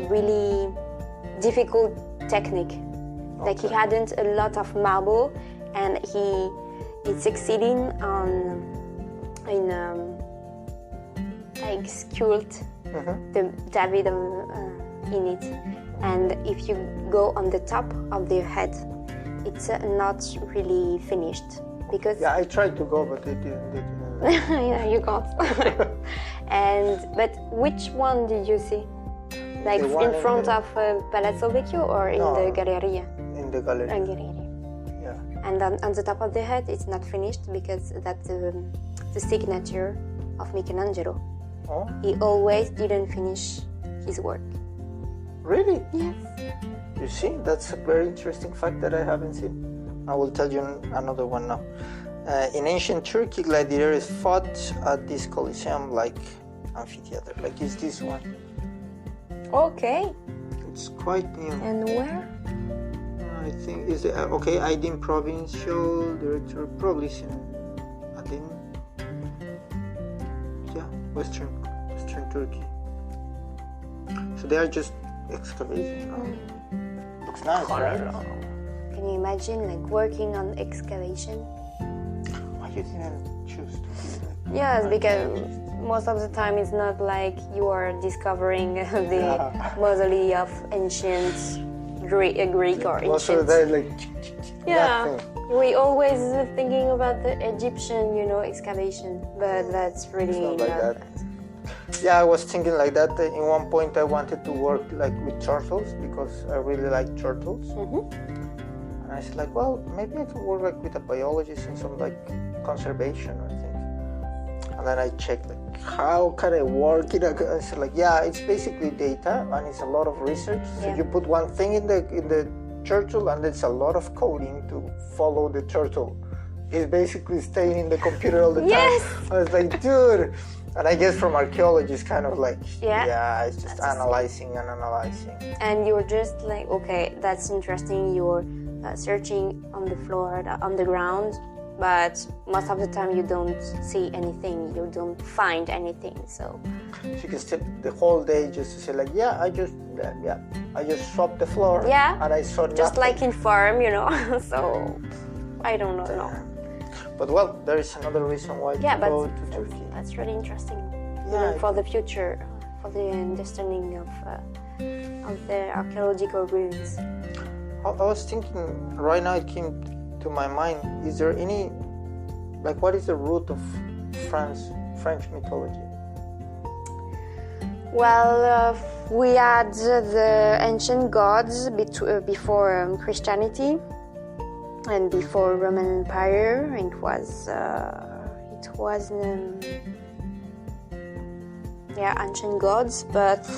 really difficult technique. Okay. Like he hadn't a lot of marble, and he succeeding in like sculpt the David in it. And if you go on the top of the head, it's not really finished because I tried to go, but it didn't. Yeah, you can't. But which one did you see? Like in front of Palazzo Vecchio or in the Galleria? In the Galleria. Yeah. And on the top of the head, it's not finished because that's the signature of Michelangelo. Oh. He always didn't finish his work. Really? Yes. You see, that's a very interesting fact that I haven't seen. I will tell you another one now. In ancient Turkey, gladiators fought at this Colosseum like amphitheater, like it's this one. Okay. It's quite new. And where? I think is okay. Aydin Provincial Director, probably in Aydin. Yeah, Western Turkey. So they are just excavating. Looks nice, right? Can you imagine like working on excavation? Why you didn't choose to do that? Yes, because most of the time it's not like you are discovering the mausoleum of ancient Greek or ancient. Most of the time, like we always thinking about the Egyptian, excavation, but that's really not like not that. Yeah, I was thinking like that. In one point, I wanted to work like with turtles because I really like turtles. And I said, like, well, maybe I can work like with a biologist in some like conservation or things. And then I checked like, how can I work in I said, like, yeah, it's basically data and it's a lot of research. So you put one thing in the turtle and it's a lot of coding to follow the turtle. It's basically staying in the computer all the time. I was like, dude. And I guess from archaeology, it's kind of like, it's just analyzing and analyzing. And you're just like, okay, that's interesting. You're searching on the floor, on the ground, but most of the time you don't see anything. You don't find anything. So you can stay the whole day just to say like, I just swapped the floor. Yeah. And I saw nothing. Just like in farm, So I don't know. No. But well, there is another reason why to go to Turkey. That's really interesting. Even for the future, for the understanding of the archaeological ruins. I was thinking right now, it came to my mind. Is there any, like, what is the root of French mythology? Well, we had the ancient gods before Christianity. And before Roman Empire, it was ancient gods, but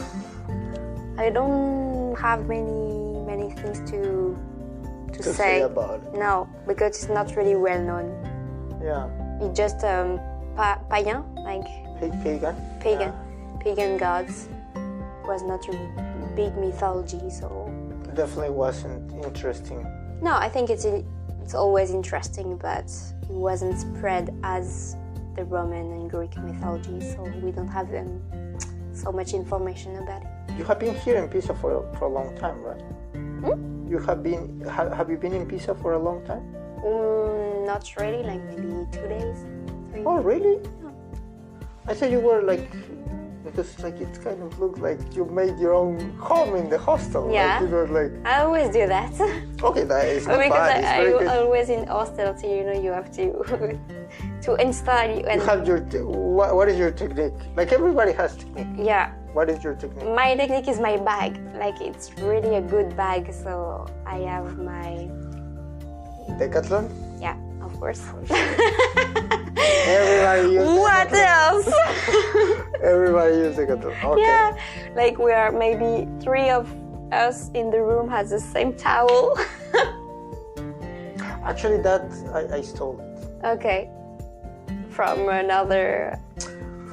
I don't have many things to say about it. No, because it's not really well known. Yeah. It's just pagan, like pagan gods. It was not a big mythology, so it definitely wasn't interesting. No, I think it's always interesting, but it wasn't spread as the Roman and Greek mythology, so we don't have so much information about it. You have been here in Pisa for a long time, right? You have been. Have you been in Pisa for a long time? Not really, like maybe 2 days, 3 days. Oh, really? No. I thought you were like, because like it kind of looked like you made your own home in the hostel. Yeah. Like, you know, like. I always do that. Okay, that is not because bad. I'm always in hostel, so you have to install. And you have your. What is your technique? Like everybody has technique. Yeah. What is your technique? My technique is my bag. Like it's really a good bag, so I have my. Decathlon? Yeah, of course. Everybody uses What else? Everybody uses Decathlon. Okay. Yeah, like we are maybe 3 of us in the room has the same towel. Actually, that I stole it. Okay, from another.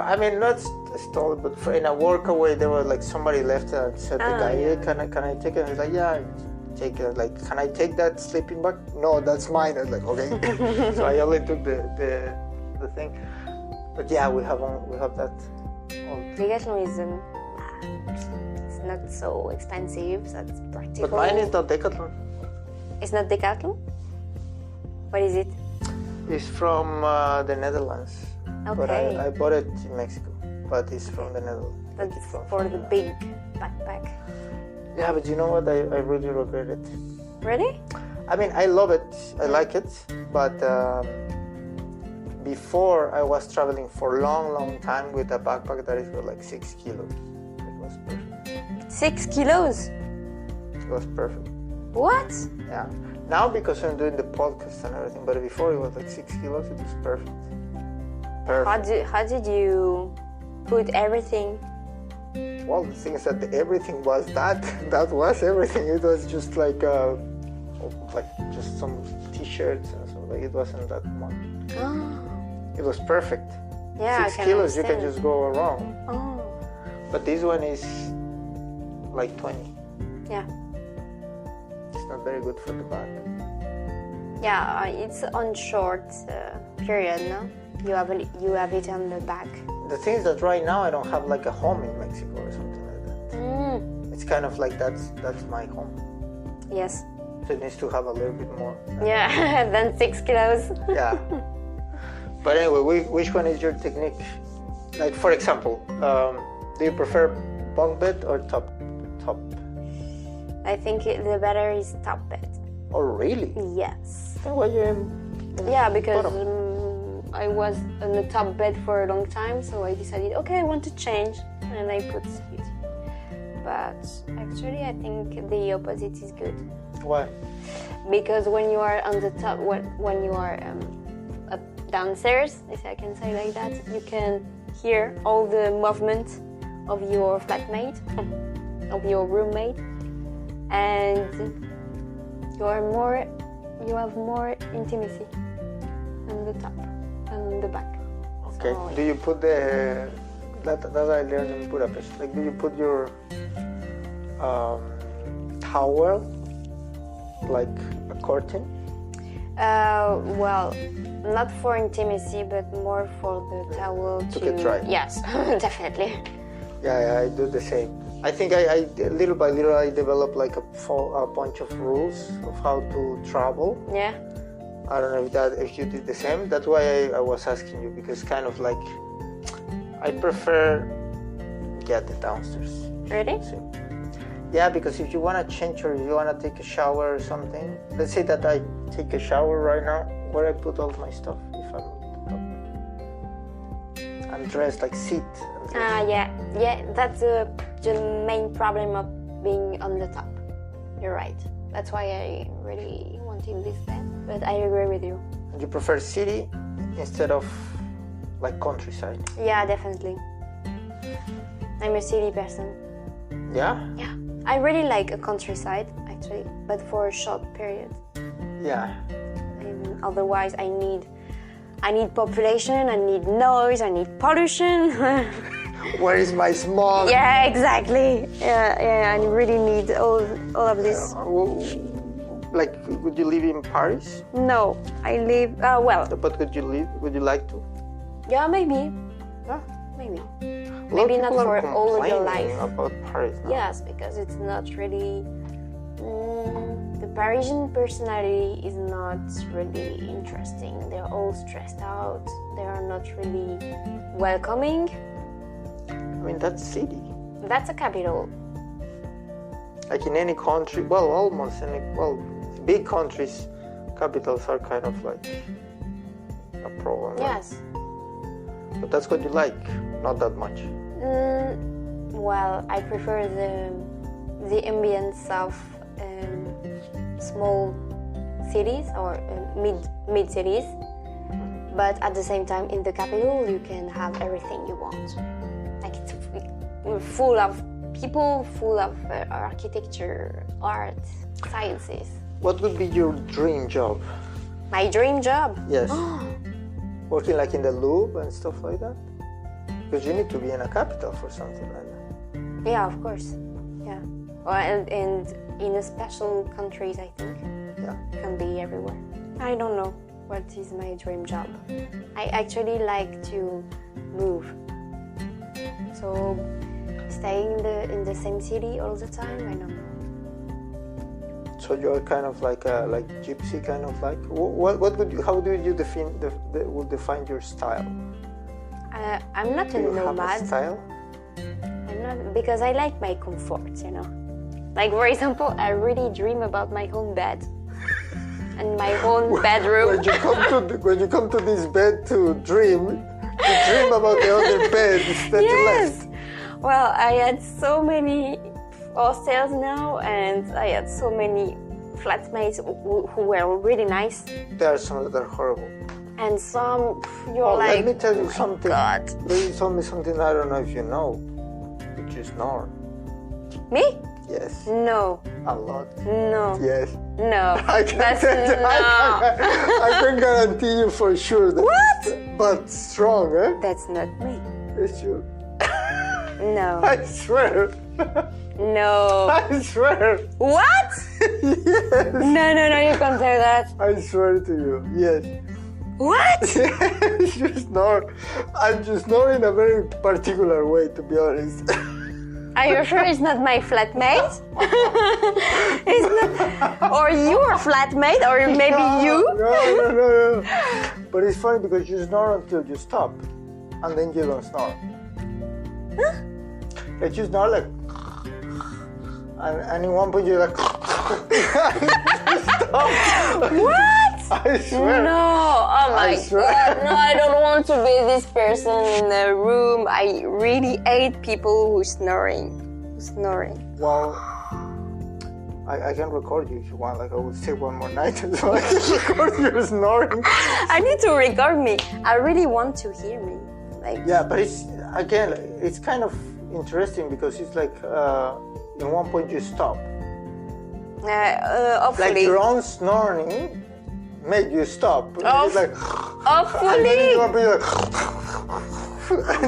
I mean, not stole, but in a workaway, there was like somebody left and said the guy, "Hey, can I take it?" He's like, "Yeah, take it." Like, "Can I take that sleeping bag?" "No, that's mine." I was like, "Okay." So I only took the thing. But yeah, we have that. Decathlon is it's not so expensive. So it's practical. But mine is not Decathlon. It's not Decathlon. What is it? It's from the Netherlands. Okay. But I bought it in Mexico. But it's from the Netherlands. That's for the big backpack. Yeah, but you know what? I really regret it. Really? I mean, I love it. I like it. But before, I was traveling for a long time with a backpack that is like 6 kilos. It was perfect. 6 kilos? It was perfect. What? Yeah. Now, because I'm doing the podcast and everything, but before it was like 6 kilos, it was perfect. Perfect. How did you put everything? Well, the thing is that everything was that was everything. It was just like just some t-shirts and so like it wasn't that much. Oh. It was perfect. Yeah, 6 kilos, you can just go around. Oh. But this one is like 20. Yeah. It's not very good for the back. Yeah, it's on short period, no? You have it on the back. The thing is that right now I don't have like a home in Mexico or something like that. It's kind of like that's my home. Yes. So it needs to have a little bit more. Yeah, than 6 kilos. Yeah. But anyway, which one is your technique? Like, for example, do you prefer bunk bed or top? I think the better is top bed. Oh, really? Yes. Then why you? Yeah, because I was on the top bed for a long time, so I decided, okay, I want to change, and I put it. But actually, I think the opposite is good. Why? Because when you are on the top, when you are downstairs, if I can say like that, you can hear all the movement of your flatmate, of your roommate, and you have more intimacy on the top and the back. Okay. So, do you put that I learned in Budapest? Like, do you put your towel like a curtain? Well, not for intimacy, but more for the towel to get dry. Yes, definitely. Yeah, I do the same. I think I little by little I developed like a bunch of rules of how to travel. Yeah. I don't know if you did the same. That's why I was asking you, because kind of like I prefer get the downstairs. Really? Yeah, because if you want to change or you want to take a shower or something, let's say that I take a shower right now, where I put all my stuff if I'm dressed, like sit. Yeah, that's the main problem of being on the top. You're right. That's why I really wanted this bed, but I agree with you. And you prefer city instead of like countryside? Yeah, definitely. I'm a city person. Yeah? Yeah. I really like a countryside, actually, but for a short period. Yeah. Otherwise, I need population, I need noise, I need pollution. Where is my smog? Yeah, exactly. Yeah, I really need all of this. Like, would you live in Paris? No, I live, well. But would you like to? Yeah, maybe. Yeah, maybe. Maybe not for all of your life. About Paris now. Yes, because it's not really... the Parisian personality is not really interesting. They're all stressed out. They are not really welcoming. I mean, that's city. That's a capital. Like in any country, well, almost any, big countries, capitals are kind of like a problem. Yes. Right? But that's what you like, not that much. Well, I prefer the ambience of small cities or mid cities, but at the same time, in the capital, you can have everything you want. Like it's full of people, full of architecture, art, sciences. What would be your dream job? My dream job? Yes. Working like in the Louvre and stuff like that? Because you need to be in a capital for something like that. Yeah, of course. Yeah. Well, and in a special countries, I think. Yeah. Can be everywhere. I don't know what is my dream job. I actually like to move. So staying in the same city all the time, I don't know. So you're kind of like gypsy, kind of like. What would you? How do you define your style? I'm not Do a you nomad. have a style? I'm not, because I like my comfort, you know. Like, for example, I really dream about my own bed and my own bedroom. When you come to this bed to dream, you dream about the other beds that you left. Well, I had so many hostels now, and I had so many flatmates who were really nice. There are some that are horrible. And some, you're like, let me tell you something. God. You told me something I don't know if you know. You snore. Me? Yes. No. A lot. No. Yes. No. I can guarantee you for sure that. What? But strong, eh? That's not me. It's you. No. I swear. No. I swear. What? Yes. No, you can't say that. I swear to you. Yes. What? Yes, you snore. And you snore in a very particular way, to be honest. Are you sure it's not my flatmate? It's not, or your flatmate, or maybe you? No. But it's funny because you snore until you stop, and then you don't snore. Huh? Like you snore like, and in one point you're like, stop. What? I swear. No, oh my God, no, I don't want to be this person in the room. I really hate people who snoring. Well, I can record you if you want. Like I will stay one more night so I can record you snoring. I need to record me. I really want to hear me. Like. Yeah, but it's kind of interesting because it's like in one point you stop. Hopefully. Like your own snoring make you stop. It's like, hopefully. And then you want to be like,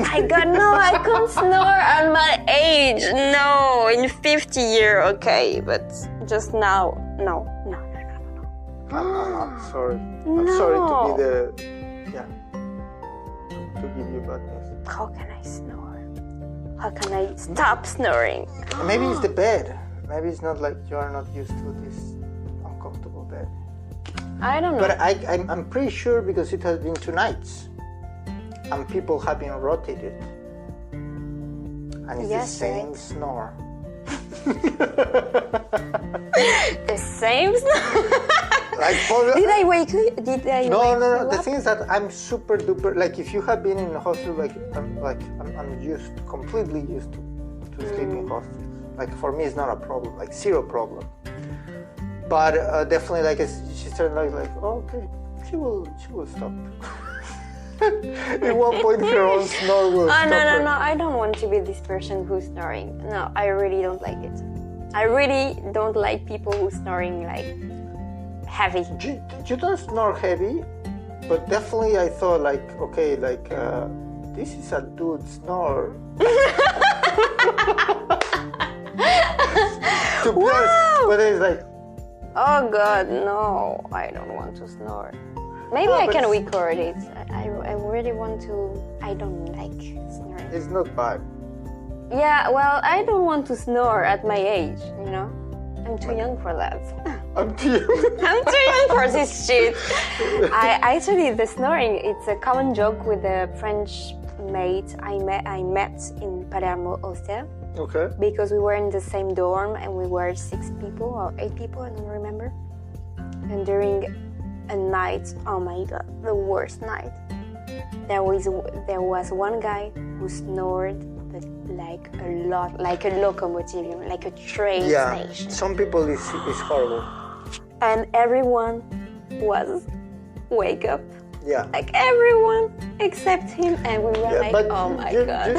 my God, no, I can't snore at my age. No, in 50 years, okay, but just now, no. I'm sorry. No. I'm sorry to be to give you bad news. How can I snore? How can I stop snoring? Maybe it's the bed. Maybe it's not like you are not used to this uncomfortable bed. I don't know. But I'm pretty sure because it has been 2 nights. And people have been rotated. And it's the same snore. The same snore? Did I wake you? No. The thing is that I'm super duper. Like if you have been in a hostel, I'm completely used to sleeping in hostels. Like for me, it's not a problem. Like 0 problem. But definitely, like she started like, oh, okay, she will stop. At one point, her own snore will stop. No, I don't want to be this person who's snoring. No, I really don't like it. I really don't like people who snoring like heavy. You don't snore heavy, but definitely I thought like, okay, like this is a dude snore. To be honest, but it's like, oh God, no, I don't want to snore. Maybe I can record it. I really want to. I don't like snoring. It's not bad. Yeah, well, I don't want to snore at my age, you know? I'm too young for that. I'm too young for this shit. Actually, the snoring, it's a common joke with a French mate I met in Palermo hostel. Okay. Because we were in the same dorm and we were 6 people or 8 people, I don't remember. And during a night, oh my God, the worst night, there was one guy who snored, but like a lot, like a locomotive, like a train station. Some people is horrible. And everyone was wake up. Yeah. Like everyone except him, and we were like, oh my God.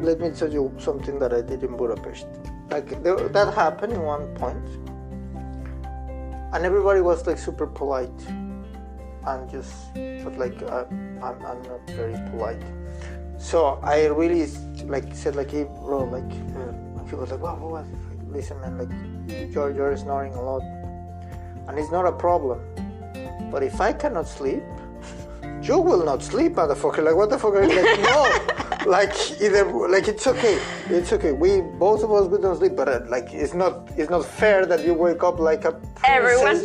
Let me tell you something that I did in Budapest. Like that happened in one point, and everybody was like super polite, and but like I'm not very polite. So I really said hey bro, he was like, what? Listen man, you're snoring a lot, and it's not a problem. But if I cannot sleep, you will not sleep, motherfucker. What the fuck are you no? It's okay. We both of us we don't sleep, but it's not fair that you wake up like a princess, everyone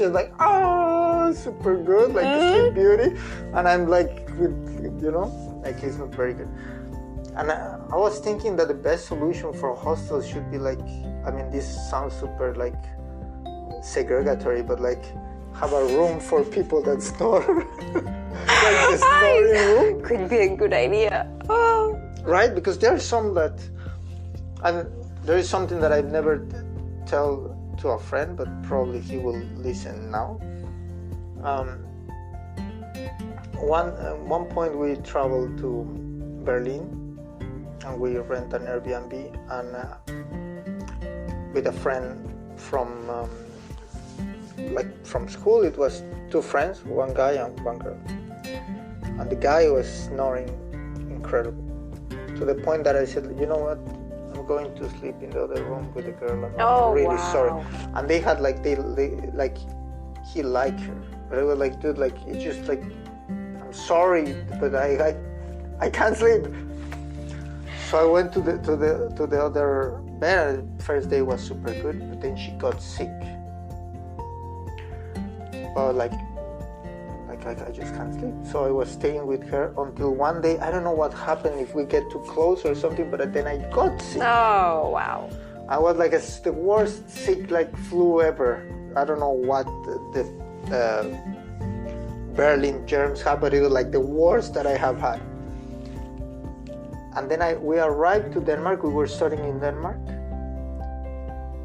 just super good, Sleep Beauty, and I'm it's not very good. And I was thinking that the best solution for hostels should be this sounds super segregatory, but have a room for people that snore. The snoring room. Could be a good idea. Oh. Right? Because there are some that, and there is something that I've never tell to a friend, but probably he will listen now. One point we traveled to Berlin, and we rent an Airbnb, and with a friend from school. It was two friends, one guy and one girl, and the guy was snoring incredible, to the point that I said, you know what, I'm going to sleep in the other room with the girl, and I'm really sorry. And they had he liked her, but I was dude, it's just I'm sorry, but I can't sleep. So I went to the other bed. First day was super good, but then she got sick. But I just can't sleep. So I was staying with her until one day, I don't know what happened, if we get too close or something, but then I got sick. Oh, wow. I was the worst sick flu ever. I don't know what the Berlin germs have, but it was the worst that I have had. And then we arrived to Denmark. We were studying in Denmark,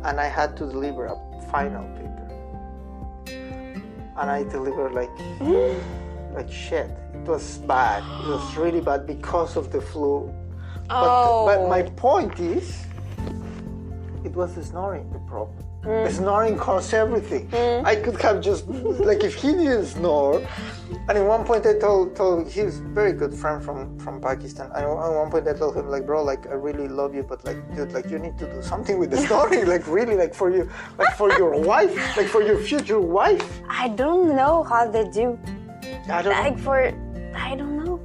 and I had to deliver a final paper. And I delivered shit. It was bad. It was really bad because of the flu. But my point is, it was the snoring the problem. The snoring caused everything. I could have just if he didn't snore. And at one point I told he's a very good friend from Pakistan. And at one point I told him bro, I really love you, but dude, you need to do something with the snoring, really, for you, for your wife, for your future wife. I don't know how they do. I don't know.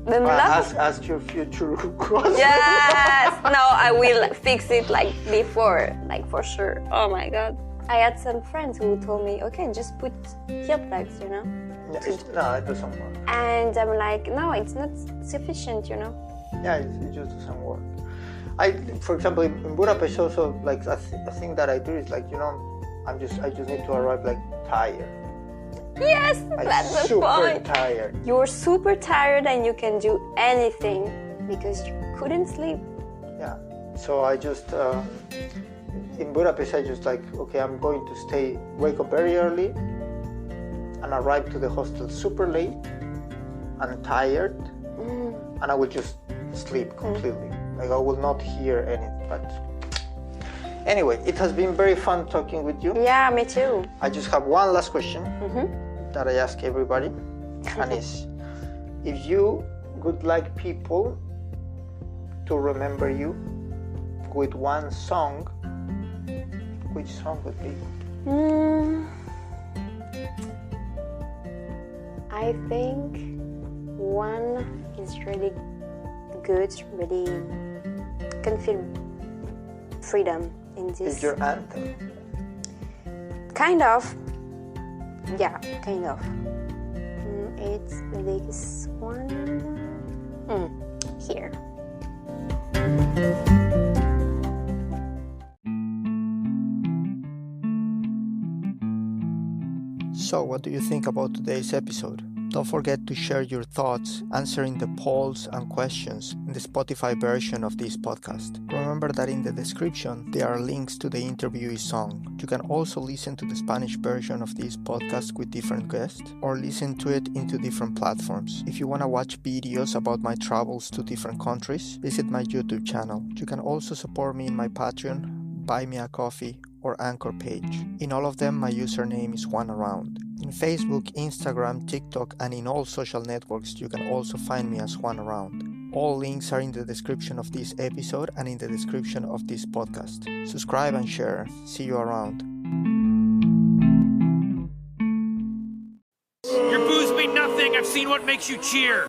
Ask your future husband. Yes. No, I will fix it before, for sure. Oh my God. I had some friends who told me, okay, just put earplugs, Yeah, it doesn't work. And I'm no, it's not sufficient, Yeah, it just doesn't work. For example, in Budapest also, a thing that I do is I just need to arrive tired. Yes, that's the point. Super tired. You're super tired and you can do anything because you couldn't sleep. Yeah. So I just in Budapest I just okay, I'm going to wake up very early and arrive to the hostel super late and tired, and I will just sleep completely. I will not hear anything. But anyway, it has been very fun talking with you. Yeah, me too. I just have one last question that I ask everybody, and is, if you would like people to remember you with one song, which song would be? I think one is really good, really can feel freedom in this. Is your anthem? Kind of. Yeah, kind of. It's this one. Here. So, what do you think about today's episode? Don't forget to share your thoughts answering the polls and questions in the Spotify version of this podcast. Remember that in the description there are links to the interviewee song. You can also listen to the Spanish version of this podcast with different guests, or listen to it into different platforms. If you want to watch videos about my travels to different countries, visit my YouTube channel. You can also support me in my Patreon, Buy Me a Coffee, or Anchor page. In all of them, my username is OneAround. In Facebook, Instagram, TikTok, and in all social networks, you can also find me as OneAround. All links are in the description of this episode and in the description of this podcast. Subscribe and share. See you around. Your booze mean nothing. I've seen what makes you cheer.